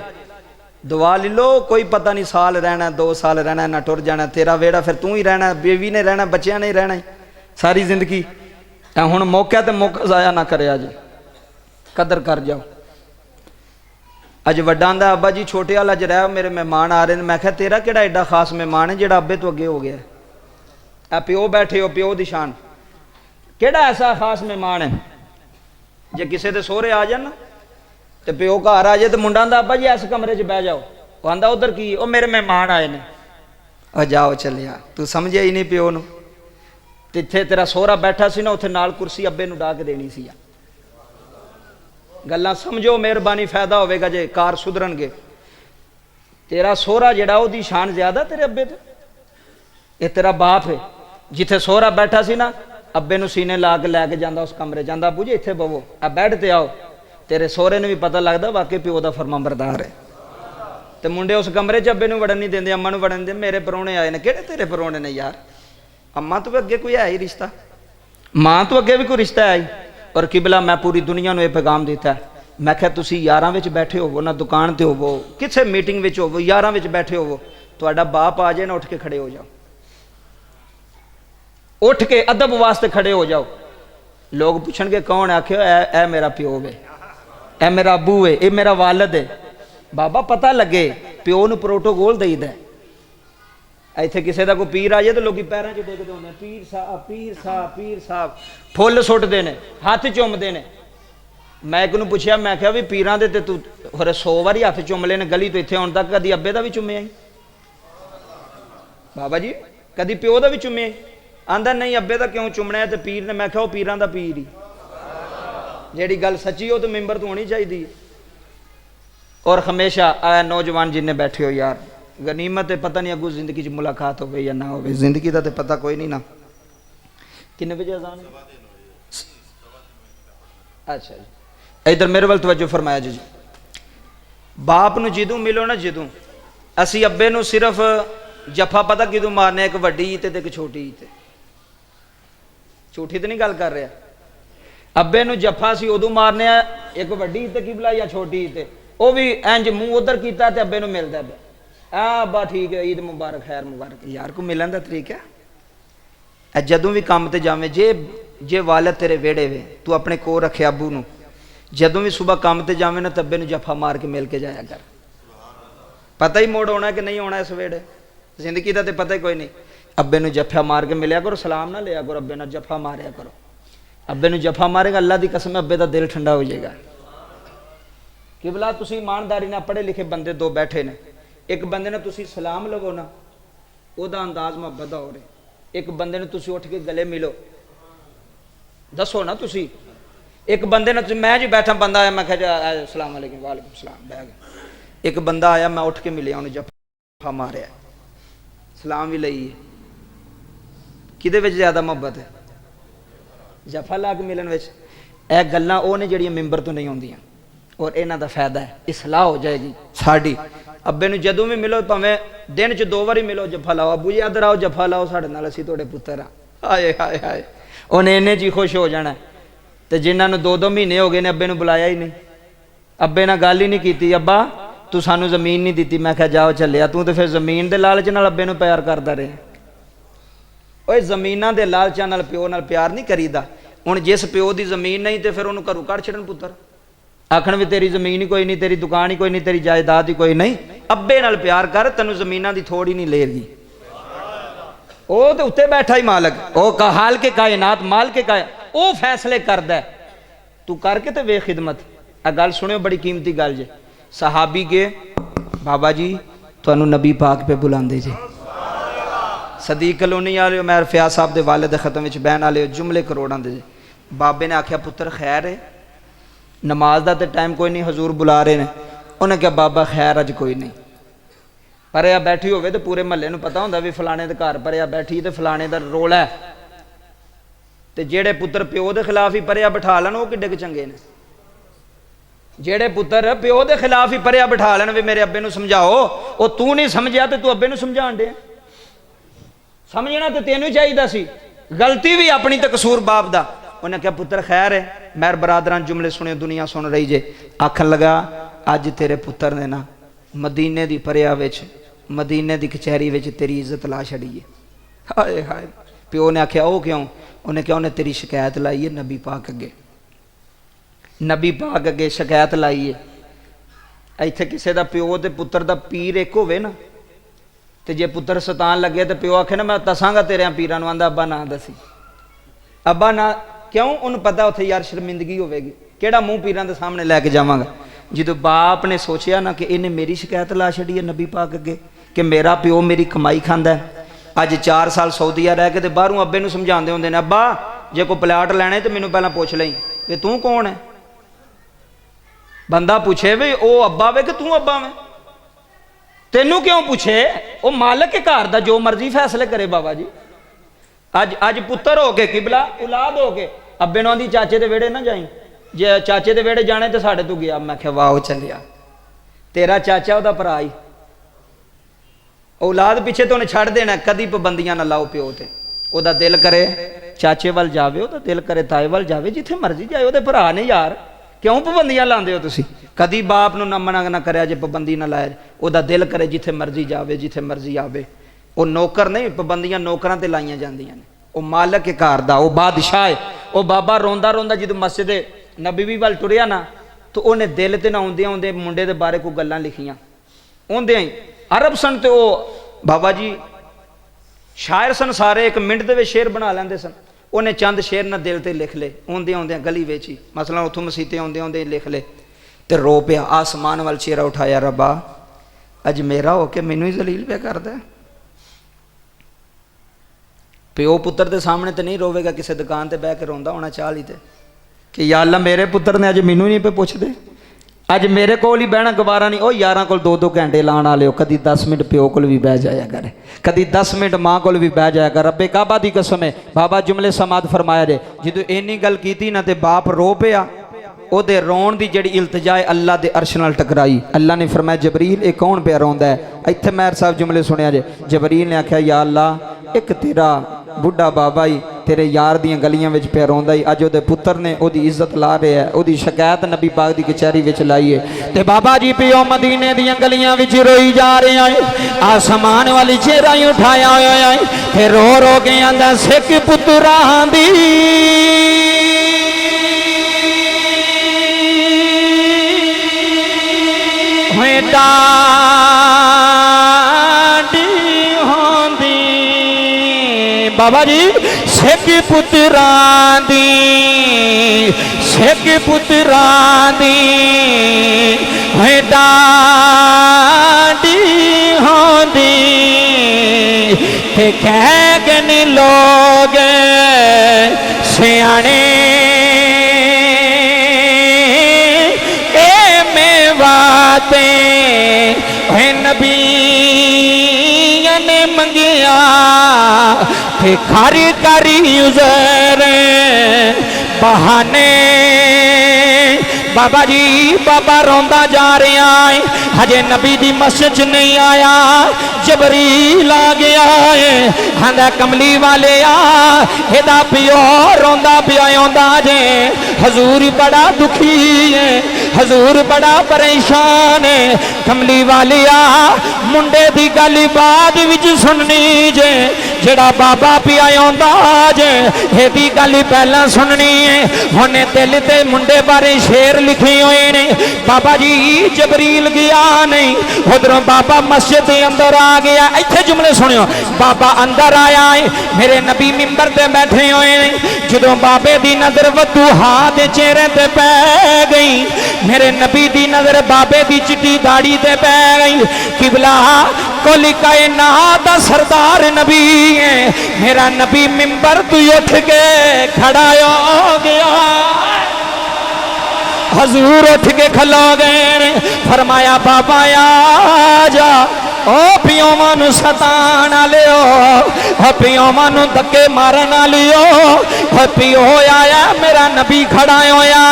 दुआ ले लो, कोई पता नहीं साल रहना 2 साल रहना ना टुर जाना, तेरा वेड़ा फिर तू ही रहना, बेवी ने रहना, बच्चियां ने रहना सारी जिंदगी। हुण मौका तो मौका जाया ना करे, अज कदर कर जाओ। अज वड्डा आंदा अब्बा जी छोटे वाला अज रह, मेरे मेहमान आ रहे हैं। मैं क्या तेरा किहड़ा एडा खास मेहमान है जिहड़ा अब्बे तो अगे हो गया? आ प्यो बैठे हो, प्यो दी शान, किहड़ा ऐसा खास मेहमान है? जे किसी के सोहरे आ जान तो प्यो घर आ जाए तो मुंडा आंदा अब्बा जी इस कमरे च बह जाओ, वो आंदा उधर की, वो मेरे मेहमान आए ने। और जाओ चलिया, तू समझिया ही नहीं प्यो नूं। तिथे तेरा सोहरा बैठा सी ना, उत्थे नाल कुर्सी अब्बे नूं ढा के देनी सी। गल्लां समझो, मेहरबानी फायदा होवेगा जे कार सुधरनगे। तेरा सोहरा जिहड़ा ओहदी शान ज्यादा तेरे अब्बे ते। ये तेरा बाप है, जिथे सोहरा बैठा सी ना, अब्बे नूं सीने ला के लैके जांदा उस कमरे, जांदा अब्बू जी इत्थे बवो, आ बैठ ते आओ। तेरे सोहरे नूं भी पता लगदा वाकई प्यो दा फरमाबरदार है। ते मुंडे उस कमरे च अब्बे नूं वड़न नहीं देंदे, अम्मा नूं वड़न देंदे। मेरे परौणे आए ने, किहड़े तेरे परौणे ने यार? अम्मा तो अगे कोई है ही रिश्ता, मां तो अगे भी कोई रिश्ता है ही। और किबला मैं पूरी दुनिया नूं ये पैगाम दिता है, मैं क्या तुसी यारां विच बैठे होवो ना, दुकान ते होवो, किसी मीटिंग विच होवो, यारां विच बैठे होवो, तुहाडा बाप आ जाए ना, उठ के खड़े हो जाओ, उठ के अदब वास्ते खड़े हो जाओ। लोग पूछणगे कौन है? आखियो ए मेरा प्यो वे, ए मेरा अबू है, ये मेरा वालद है। बाबा पता लगे, प्यो नूं प्रोटोकॉल देईदा। इत्थे किसी का कोई पीर आ जाए तो लोग पैरों च टेकदे होंदे, पीर साहब, पीर साहब, पीर साहब, फुੱਲ सुटदे ने, हथ चुमदे ने। मैं एक नूं पुछया, मैं क्या भी पीरां दे ते तू होरे 100 वारी हथ चुम ले ने, गली तो इत्थे आउण तक कदी अब्बे दा भी चुम्मिया ही? बाबा जी कदी प्यो दा भी चुम्मिया? आंदा नहीं अब्बे दा क्यों चुमना है, ते पीर ने। मैं क्या वो पीरां दा पीर ही, जेड़ी गल सच्ची हो तो मिंबर तो होनी चाहिए। और हमेशा आया नौजवान जिन्हें बैठे हो यार, गनीमत है, पता नहीं अगू जिंदगी च मुलाकात हो या ना हो, जिंदगी का तो पता कोई नहीं ना। कितने बजे अजान है? अच्छा जी, इधर मेरे वाल तवज्जो फरमाया जी। बाप नूं जिदों मिलो ना, जिदों असी अब्बे नूं सिर्फ जफा पता किदों मारने, एक वड्डी ईद ते एक छोटी ईद। झूठी तो नहीं गल कर रहा, अब्बे नूं जफा सी उदों मारने, एक वड्डी ईद किबला या छोटी ईद, वो भी इंज मूँह उधर किया तो अब्बे नूं मिलदा है, अब्बा ठीक है, ईद मुबारक, खैर मुबारक। यार को मिलन का तरीका है। जदों भी काम ते जावे, जे वालद तेरे वेड़े वे, तू अपने को रखे अबू नूं, जदों भी सुबह काम ते जावे ना, तब्बे नूं जफा मार के मिल के जाया कर। पता ही मोड़ आना कि नहीं आना इस वेड़े, जिंदगी का तो पता ही कोई नहीं। अब्बे नूं जफा मार के मिलिया करो, सलाम ना लिया करो, अब्बे नूं जफा मारिया करो। अब्बे नूं जफा मारेगा, अल्लाह की कसम, अब्बे का दिल ठंडा हो जाएगा। किबला तुसी ईमानदारी ना, पढ़े लिखे बंदे दो बैठे ने, एक बंदे ने तुसी सलाम लवो ना, ਉਹਦਾ ਅੰਦਾਜ਼ ਮੁਹੱਬਤ ਦਾ ਹੋ ਰਿਹਾ। ਇੱਕ ਬੰਦੇ ਨੂੰ ਤੁਸੀਂ ਉੱਠ ਕੇ ਗਲੇ ਮਿਲੋ, ਦੱਸੋ ਨਾ ਤੁਸੀਂ, ਇੱਕ ਬੰਦੇ ਨਾਲ ਮੈਂ ਜੀ ਬੈਠਾ, ਬੰਦਾ ਆਇਆ, ਮੈਂ ਕਿਹਾ ਅਸਲਾਮ ਵਾਲੇਕੁਮ, ਵਾਲੇਕੁਮ ਸਲਾਮ, ਬਹਿ ਗਿਆ। ਇੱਕ ਬੰਦਾ ਆਇਆ, ਮੈਂ ਉੱਠ ਕੇ ਮਿਲਿਆ, ਉਹਨੂੰ ਜੱਫਾ ਮਾਰਿਆ, ਸਲਾਮ ਵੀ ਲਈ ਹੈ, ਕਿਹਦੇ ਵਿੱਚ ਜ਼ਿਆਦਾ ਮੁਹੱਬਤ ਹੈ? ਜੱਫਾ ਲਾ ਕੇ ਮਿਲਣ ਵਿੱਚ। ਇਹ ਗੱਲਾਂ ਉਹ ਨੇ ਜਿਹੜੀਆਂ ਮੈਂਬਰ ਤੋਂ ਨਹੀਂ ਆਉਂਦੀਆਂ, ਔਰ ਇਹਨਾਂ ਦਾ ਫਾਇਦਾ ਹੈ, ਇਸਲਾਹ ਹੋ ਜਾਏਗੀ ਸਾਡੀ। ਅੱਬੇ ਨੂੰ ਜਦੋਂ ਵੀ ਮਿਲੋ, ਭਾਵੇਂ ਦਿਨ 'ਚ 2 ਵਾਰੀ ਮਿਲੋ, ਜੱਫਾ ਲਾਓ, ਅੱਬੂ ਜੀ ਇੱਧਰ ਆਓ, ਜੱਫਾ ਲਾਓ ਸਾਡੇ ਨਾਲ, ਅਸੀਂ ਤੁਹਾਡੇ ਪੁੱਤਰ ਆ। ਹਾਏ ਹਾਏ ਹਾਏ, ਉਹਨੇ ਇੰਨੇ 'ਚ ਹੀ ਖੁਸ਼ ਹੋ ਜਾਣਾ। ਤੇ ਜਿਨ੍ਹਾਂ ਨੂੰ 2-2 ਮਹੀਨੇ ਹੋ ਗਏ ਨੇ ਅੱਬੇ ਨੂੰ ਬੁਲਾਇਆ ਹੀ ਨਹੀਂ, ਅੱਬੇ ਨਾਲ ਗੱਲ ਹੀ ਨਹੀਂ ਕੀਤੀ, ਅੱਬਾ ਤੂੰ ਸਾਨੂੰ ਜ਼ਮੀਨ ਨਹੀਂ ਦਿੱਤੀ, ਮੈਂ ਕਿਹਾ ਜਾਓ ਚੱਲਿਆ, ਤੂੰ ਤੇ ਫਿਰ ਜ਼ਮੀਨ ਦੇ ਲਾਲਚ ਨਾਲ ਅੱਬੇ ਨੂੰ ਪਿਆਰ ਕਰਦਾ ਰਿਹਾ। ਓਏ ਜ਼ਮੀਨਾਂ ਦੇ ਲਾਲਚਾਂ ਨਾਲ ਪਿਓ ਨਾਲ ਪਿਆਰ ਨਹੀਂ ਕਰੀਦਾ। ਹੁਣ ਜਿਸ ਪਿਓ ਦੀ ਜ਼ਮੀਨ ਨਹੀਂ ਤੇ ਫਿਰ ਉਹਨੂੰ ਘਰੋਂ ਕੱਢ ਛੱਡਣ ਪੁੱਤਰ, ਆਖਣ ਵੀ ਤੇਰੀ ਜ਼ਮੀਨ ਹੀ ਕੋਈ ਨਹੀਂ, ਤੇਰੀ ਦੁਕਾਨ ਹੀ ਕੋਈ ਨਹੀਂ, ਤੇਰੀ ਜਾਇਦਾਦ ਹੀ ਕੋਈ ਨਹੀਂ। ਅੱਬੇ ਨਾਲ ਪਿਆਰ ਕਰ, ਤੈਨੂੰ ਜ਼ਮੀਨਾਂ ਦੀ ਥੋੜ ਹੀ ਨਹੀਂ ਲੇਗੀ। ਉਹ ਤੇ ਉੱਤੇ ਬੈਠਾ ਹੀ ਮਾਲਕ, ਉਹ ਹਾਲ ਕੇ ਕਾਇਨਾਤ ਮਾਲ ਕੇ ਉਹ ਫੈਸਲੇ ਕਰਦਾ, ਤੂੰ ਕਰਕੇ ਤੇ ਵੇ ਖਿਦਮਤ। ਇਹ ਗੱਲ ਸੁਣਿਓ, ਬੜੀ ਕੀਮਤੀ ਗੱਲ ਜੇ। ਸਹਾਬੀ ਕੇ ਬਾਬਾ ਜੀ ਤੁਹਾਨੂੰ ਨਬੀ ਪਾਕ पे बुलाते जे, सदीक कलोनी वाले उमर फयाज साहब के वालिद खत्म में बहन वाले जुमले करोड़ों के। बाबे ने आख्या पुत्र खैर है, नमाज का तो टाइम कोई नहीं, हजूर बुला रहे हैं। उन्हें कहा बाबा खैर अज कोई नहीं, पर यह बैठी हो तो पूरे महल्ले में पता होंगे भी फलाने के घर पर बैठी तो फलाने का रोला है। तो जेड़े पुत्र प्यो के खिलाफ ही परिया बिठा लैन वो किड्डे चंगे ने, जेड़े पुत्र प्यो के खिलाफ ही परिया बिठा लैन भी मेरे अब्बे नूं समझाओ, वो तू नहीं समझिया तो तू अब्बे नूं समझाण दे। समझना तो तेनू चाहिए सी, गलती भी अपनी तो कसूर बाप दा। उन्हें कहा पुत्र खैर है, मैं बरादरां जुमले सुने, दुनिया सुन रही जे। आखन लगा अज तेरे पुत्र ने ना मदीने दी परिया विच, मदीने दी कचहरी विच तेरी इज्जत ला छड़ी है। हाय हाय, प्यो ने आख्या वो क्यों? उन्हें कहा उन्हें तेरी शिकायत लाई है नबी पाक अगे, नबी पाक अगे शिकायत लाई है। इत्थे किसी का प्यो ते पुत्र का पीर एक होवे ना, तो जे पुत्र सतान लगे तो प्यो आखे ना मैं दसांगा तेरे पीरां नूं, आंदा अब्बा ना दसी, अब्बा ना क्यों? उन्हें पता उत्थे यार शर्मिंदगी होवेगी, केड़ा मूँह पीरां दे सामने लैके जावांगा। जो बाप ने सोचिया ना कि इन्हें मेरी शिकायत ला छड़ी है नबी पाक अगे कि मेरा प्यो मेरी कमाई खांदा है। अज 4 साल सऊदीया रह के बाहरों अब्बे नूं समझाते होंदे ने, अब्बा जे कोई प्लाट लैणे तो मैनूं पहलां पुछ लई कि तू कौन है। बंदा पूछे भी ओ अब्बा वे कि तू अब्बा वे, तेनू क्यों पूछे? वो मालिक के घर दा जो मर्जी फैसले करे बाबा जी। अज अज पुत्र हो के किबला औलाद हो के अब्बे नूं आंदी चाचे दे वेड़े ना जाई, जे चाचे दे वेड़े जाने तो साडे तू गया। मैं कहा वाह चलिया, तेरा चाचा उहदा भरा ही, औलाद पिछे तो उन्हें छड़ देना। कदी पाबंदियां ना लाओ प्यो ते, उहदा दिल करे चाचे वाल जावे, उहदा दिल करे ताए वाल जावे, जिथे मर्जी जाए, उहदे भरा ने यार, क्यों पाबंदियां लांदे हो तुसी? कदी बाप नूं ना मना ना करे जे पाबंदी ना लाए, उहदा दिल करे जिथे मर्जी जावे, जिथे मर्जी आवे। वो नौकर नहीं, पाबंदियां नौकरां ते लाइयां जांदियां ने। वो मालक के घर दा, वो बादशाह है। वो बाबा रोंदा रोंदा जो मस्जिद नबवी वाल टुरिया ना, तो उन्हें दिल ते ना आउंदे आउंदे मुंडे दे बारे कोई गल्लां लिखियां, आउंदे ही अरब सन। तो वो बाबा जी शायर सन सारे, एक मिनट दे विच शेर बना लैंदे सन। उन्हें चंद शेर ना दिल ते लिख ले, आउंदे आउंदे गली विच ही, मसला उत्थों मसीते आउंदे आउंदे लिख ले, ते रो पिया, आसमान वाल चेहरा उठाया, रब्बा अज मेरा हो के मैनू ही जलील पे करदा। प्यो पुत्र के सामने तो नहीं रोवेगा, किसी दुकान पर बह के रोंदा होना चाल ही ते कि या अल्लाह मेरे पुत्र ने अज मैनू नहीं पे पुछदे, अज मेरे कोल ही बहना गवारा नहीं। ओ यारां कोल 2-2 घंटे लाण वाले हो, कदी 10 मिनट प्यो कोल भी बह जाया कर, कदी 10 मिनट माँ कोल भी बह जाया कर। रब्बे काबा दी कसम है, बाबा जुमले समाद फरमाया जे, जो इन्नी गल कीती ना ते बाप रो पिया। ओदे रोण दी जड़ी इल्तजा है अल्लाह दे अर्श नाल टकराई। अल्लाह ने फरमाया जबरील ये कौन पिया रोंदा है? इत्थे महर साहब जुमले सुनिया जे, जबरील ने आख्या या अल्लाह एक तेरा बुढ़ा बाबा ही तेरे यार दियां गलियां विच पिया रोंदा ही, अज ओदे पुत्र ने ओदी इज्जत ला रहा है, ओदी शिकायत नबी पाक दी कचहरी विच लाई है। ते बाबा जी पियो मदीने दियां गलियां विच रोई जा रहे हैं, आसमान वाली चेहरा ही उठाया होया है, फिर रो रो के आंदा सिख पुत्रां दी डाडी होंदी। बाबा जी सिख पुत्रां दी, सिख पुत्रां दी डाडी होंदी, है नबी ने मंगिया थे खर करी उज़ैर बहाने बाबा जी बाबा रोंदा जा रहा है हजे नबी दी मस्जिद नहीं आया जबरील आ गया है हांदा कमली वाले एदा पियो रोंदा पिया आंदा जे हजूर बड़ा दुखी है हजूर बड़ा परेशान है कमली वाले मुंडे दी गल बाद विच सुननी जे जेड़ा बाबा पिया आंदा जे एदी गल पहला सुननी है हुणे दिल ते मुंडे बारे शेर लिखे हुए ने बाबा जी जबरील गया नहीं उधरों बाबा मस्जिद के अंदर आ गया इत्थे जुमले सुनियो बाबा अंदर आया है मेरे नबी मिंबर ते बैठे हुए ने जदों बाबे दी नजर वदूहा दे चेहरे ते पै गई मेरे नबी दी नजर बाबे दी चिट्टी दाढ़ी ते पै गई किबला कुल कायनात दा सरदार नबी है मेरा नबी मिंबर तू उठ के खड़ा हो गया हजूर उठ के खलो गए फरमाया बाबा आ जा ओ पियो मानू सतान लियो पियो मानू धक्के मारन लियो पियो आया मेरा नबी खड़ा होया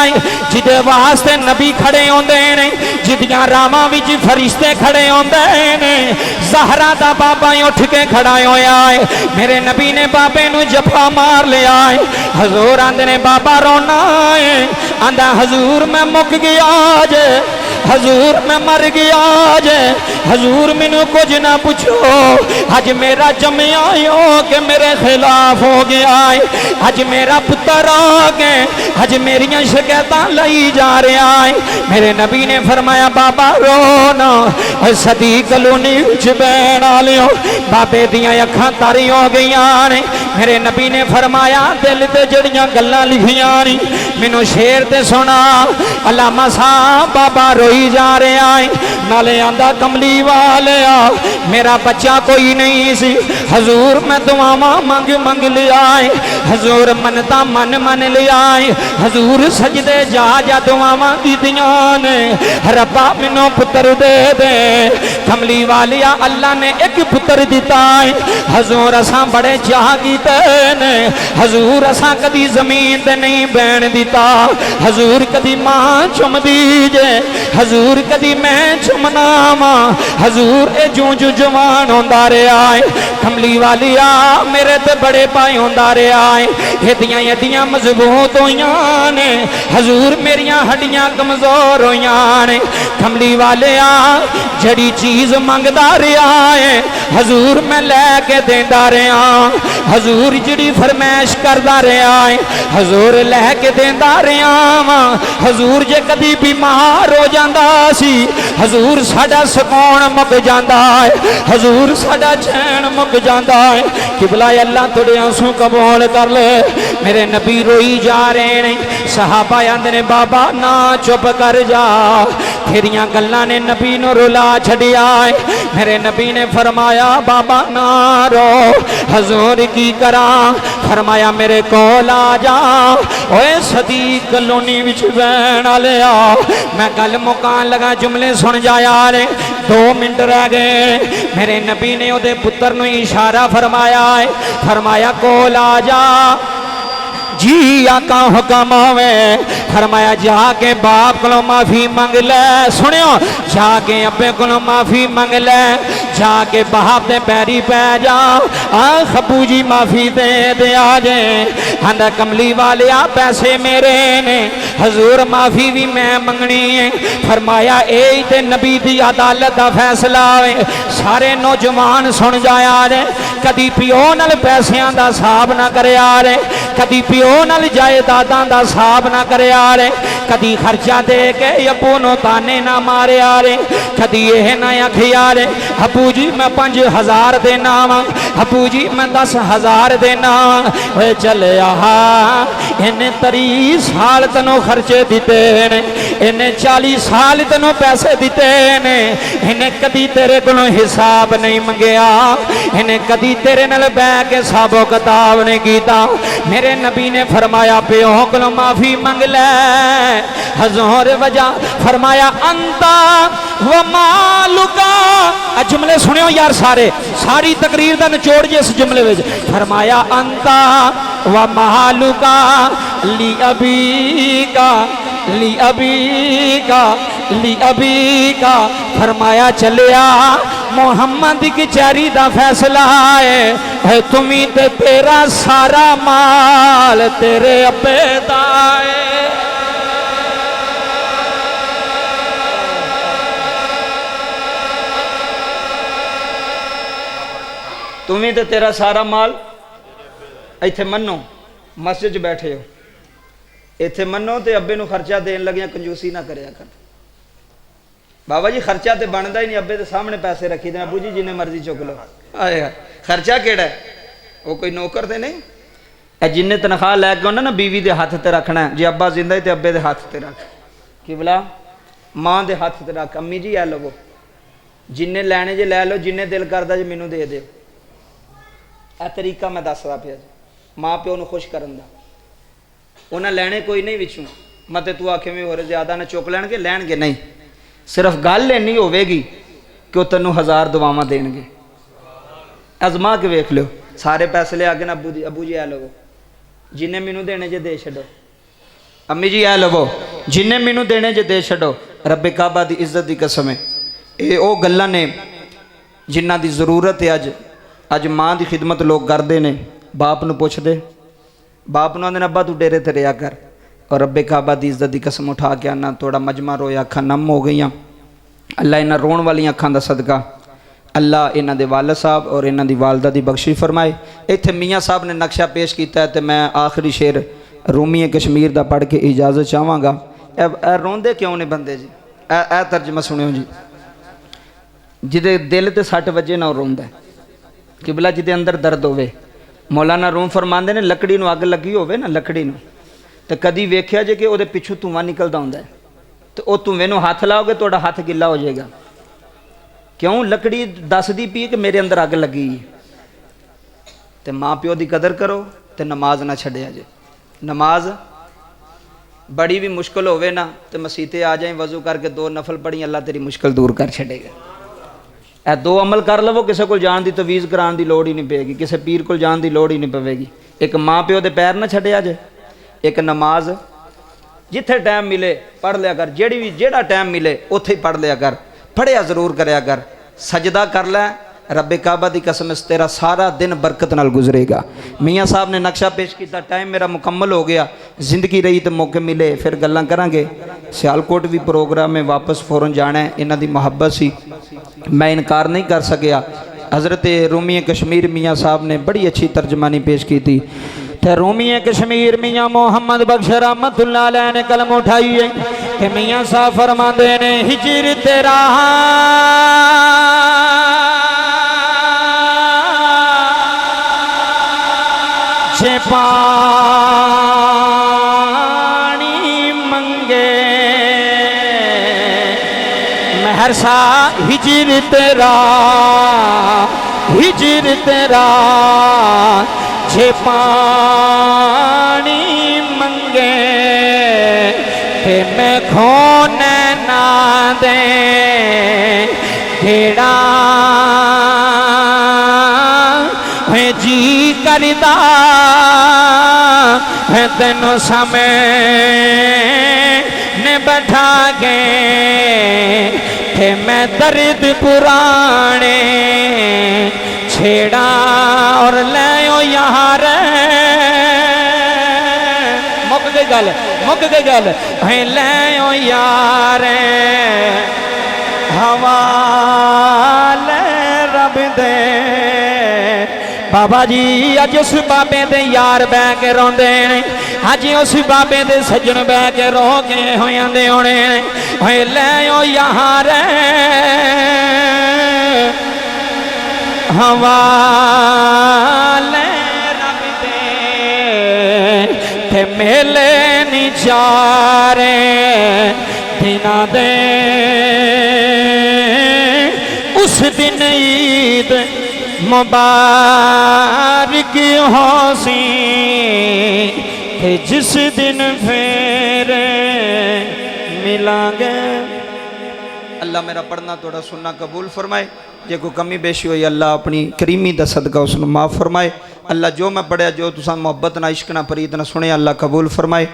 जिदे वास्ते नबी खड़े होंदे ने जिदियां रावां विच फरिश्ते खड़े होंदे ने ज़हरा दा बाबा उठ के खड़ा होया मेरे नबी ने बाबे नू जफा मार लिया हजूर आंदे ने बाबा रोना है आंदा हजूर मैं मुक गया जे हजूर मैं मर गया जे हजूर मैनू कुछ ना पूछो अज मेरा जमया हो के मेरे खिलाफ हो गया है अज मेरा पुत्र आ गए अज मेरिया शिकायत लाई जा रहा है मेरे नबी ने फरमाया बाबा रो ना सदी कलोनी बहन लियो बाबे दियां अखां तारी हो गई ने मेरे नबी ने फरमाया दिल ते जड़ियां गल्लां लिखियां नी मैनू शेर ते सुना अलामा साहब बाबा रोई जा रहा है नाले आंदा कमली वाले मेरा बच्चा कोई नहीं सी हजूर मैं दुआवा मंग मंग लिया हजूर मनता मन मन लिया हजूर सजदे जा जा दुआवा कीतियां ने रब्बा मैनू पुत्र दे दे कमली वालिया अल्लाह ने एक पुत्र दिता है हजूर असां बड़े चाह कीते ने हजूर असां कदी जमीन ते नहीं बैण दिता हजूर कदी मां चुम दीजे हजूर कदी मैं चुमना वा हजूर ए जूं जूं जवान होंदा रहा है कमली वालिया मेरे ते बड़े पाए होंदा रहा है एदियां एदियां मजबूत होइयां ने हजूर मेरियां हड्डियां कमजोर होइयां ने कमली वालिया जड़ी चीज मंगदा रहा है हजूर मैं लैके देंदा रहा हजूर जड़ी फरमाइश करदा रहा है हजूर लैके देंदा रहा वा हजूर जे कदी बीमार हो जांदा सी हजूर साडा सुकून मुक जांदा है हजूर साडा चैन मुक जांदा है किबला अल्लाह तुहाडे आंसू कबूल कर ले मेरे नबी रोई जा रहे ने सहाबा आंदे ने बाबा ना चुप कर जा तेरियां गल्लां ने नबी नू रुला छड़िया है मेरे नबी ने फरमाया बाबा ना रो हजूर की करा फरमाया मेरे कोल आ जा ओए सदी कलोनी विच बहन वाले मैं गल मुकान लगा जुमले सुन जा यार 2 मिनट रह गए मेरे नबी ने ओदे पुत्र नू इशारा फरमाया है फरमाया कोल आ जा जी आका हुक्म आवे फरमाया जाके बाप को माफी मंग ले सुनियो जाके अब्बे को माफी मंग ले जाके बाप दे पैरी पै जा खबू जी माफी दे दे आ जे आंदा कमली वाले पैसे मेरे ने हजूर माफी भी मैं मंगनी है फरमाया ए ते नबी दी अदालत दा फैसला है सारे नौजवान सुन जाया रे कदी पिओ नाल पैसियां दा हिसाब ना करया रे कदी पिओ नाल जायदादां दा हिसाब ना करया रे कदी खर्चा दे के अबू नो ताने ना मारिया रे कदी यह ना आखिया रे अबू जी मैं 5000 देना वा अबू जी मैं 10,000 देना चल इन्हें 30 साल तेनों खर्चे दिते ने इन्हें 40 साल तेनों पैसे दिते ने इन्हें कदी तेरे को हिसाब नहीं मंगया इन्हें कदी तेरे नाल बैठ के हिसाबो किताब नहीं कीता मेरे नबी ने फरमाया प्यो को माफी मंग ले हजूर वजह फरमाया अंता व मालुका। जुमले सुनियो यार सारे, सारी तकरीर का निचोड़ जे इस जुमले में। फरमाया अंता व मालुका ली अबी का, ली अबी का, ली अबी का। फरमाया चलिया मोहम्मद की चैरी दा फैसला है तुम्ही ते तेरा सारा माल तेरे अब्बे दा है। तुम्ही ते तेरा सारा माल इत्थे मनो, मस्जिद बैठे हो इत्थे मनो ते अब्बे नूं खर्चा देन लगिया कंजूसी ना करया कर। बाबा जी खर्चा तो बनता ही नहीं, अब्बे के सामने पैसे रखी दे, अबू जी जिन्हें मर्जी चुक लो। आए खर्चा केड़ा है, वो कोई नौकर तो नहीं। जिन्हें तनख्वाह लैके आना ना बीवी के हाथ से रखना है, जे अब्बा जिंदा है तो अब्बे के हाथ से रख, कि बोला माँ के हाथ से रख। अम्मी जी आ लवो, जिन्हें लैने जे लै लो, जिन्हें दिल करता जे मैनू दे दो। यह तरीका मैं दसदा पिया माँ प्यो को खुश करन दा। उन्हें लैने कोई नहीं विचों, मत तू आखे में हो ज्यादा ने चुक लैणगे, लैणगे नहीं। सिर्फ गल इन्नी होगी कि वह तेनों 1000 दुआवां देणगे। अजमा के वेख लो, सारे पैसे ले आगे ना अबू जी, अबू जी आ लवो, जिन्हें मैनू देने जे दे छड्डो। अम्मी जी आ लवो, जिन्हें मैनू देने जे दे छड्डो। रब्बे काबा की इज्जत की कसम है, ये वो गल्लां ने जिन्हां दी जरूरत है। अज माँ की खिदमत लोग करते हैं, बाप नूं पुछदे, बाप नूं आंदे अब्बा तू डेरे ते रहा कर। और रब्बे काबा की इज्जत की कसम उठा के आना, थोड़ा मजमा रोया, अखां नम हो गई। अल्लाह इन्हां रोण वाली अखां दा सदका अल्लाह इन्हां दे वालिद साहब और इन्हां दी वालदा दी बख्शी फरमाए। इत्थे मियाँ साहब ने नक्शा पेश किया है, तो मैं आखिरी शेर रूमी कश्मीर का पढ़ के इजाज़त चाहवागा। ए रोंदे क्यों ने बंदे जी, ए तर्जमा सुनियो जी। जिदे दिल ते सट वजे ना रोंदा, कि भला जिदे अंदर दर्द होवे। मौलाना रूम फरमाते ने लकड़ी नूं अग लगी होवे ना, लकड़ी नूं, तो कदी वेख्या जे कि वो पिछू धुआं निकलता होंदा है, तो वह धुएं नूं हाथ लाओगे तो हाथ गिला हो जाएगा। क्यों? लकड़ी दसदी पी कि मेरे अंदर अग लगी है। तो माँ प्यो की कदर करो, तो नमाज ना छड्डिया जे। नमाज बड़ी भी मुश्किल होवे ना, तो मसीते आ जाए, वजू करके 2 नफल पढ़ी, अल्लाह तेरी मुश्किल दूर कर छड़ेगा। ए 2 अमल कर लवो, किसी को जान की तवीज़ कराने की लोड़ ही नहीं पेगी, किसी पीर को जान की लोड़ ही नहीं पवेगी। एक माँ प्यो के पैर ना छड्डिया जे, एक नमाज जिथे टाइम मिले पढ़ लिया कर, जेड़ा टाइम मिले उत्थे पढ़ लिया कर, पढ़िया जरूर करया कर। सजदा कर लै, रब्बे काबा की कसम तेरा सारा दिन बरकत नाल गुजरेगा। मियाँ साहब ने नक्शा पेश किया, टाइम मेरा मुकम्मल हो गया, जिंदगी रही तो मौके मिले फिर गल्लां करांगे। सियालकोट भी प्रोग्राम में वापस फौरन जाना है, इन्हां दी मुहब्बत सी, मैं इनकार नहीं कर सकिया। हज़रत रूमी कश्मीर मियाँ साहब ने बड़ी अच्छी तर्जमानी पेश की थी। ते रूमी कश्मीर मियाँ मोहम्मद बख्श रहमतुल्लाह अलैह ने कलम उठाई है कि मियाँ साहब फरमाते ने हिजर तेरा जे पानी मंगे महर सा हिजर तेरा, हिजर तेरा जे पानी मंगे ते मैं खोने ना दे केड़ा है जी करदा है तेनों समय ने बैठा गए थे मैं दर्द पुराने छेड़ा और ले यार मुक गई गल, मुक गई गल है ले यार हवाले रब दे। बाबा जी अज उस बाबे दे यार बह के रोंदे ने, अज उस बाबे दे सज्जन बह के रो के होंदे होने ले यार हवाले रब दे ते मेले नी चारे दिना दे। उस दिन ईद मुबारक हो सी जिस दिन फिर मिलांगे। अल्लाह मेरा पढ़ना थोड़ा सुनना कबूल फरमाए। जे कोई कमी बेशी होई अल्लाह अपनी करीमी दा सदका उसनू माफ़ फरमाए। अल्लाह जो मैं पढ़िया जो तुसा मोहब्बत ना इश्क ना फरीद ना सुने अल्लाह कबूल फरमाए।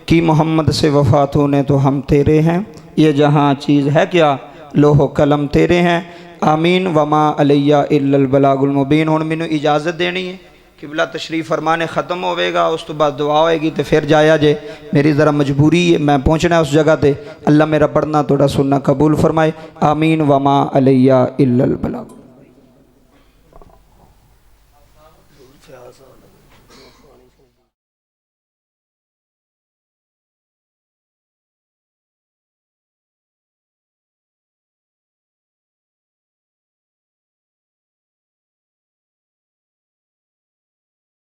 कि मोहम्मद से वफ़ात होने तो हम तेरे हैं, ये जहाँ चीज़ है क्या लोहो कलम तेरे हैं। आमीन। वमा अलैया इल्लल बलागुल मुबीन। हुण मैनू इजाज़त देनी है, किबला तशरीफ़ फरमाने ख़त्म होवेगा, उस तो बाद दुआ होएगी तो फिर जाया जे। मेरी ज़रा मजबूरी है, मैं पहुँचना उस जगह पे। अल्लाह मेरा पढ़ना थोड़ा सुनना कबूल फरमाए। आमीन। वमा अलैया इल्लल बलाग।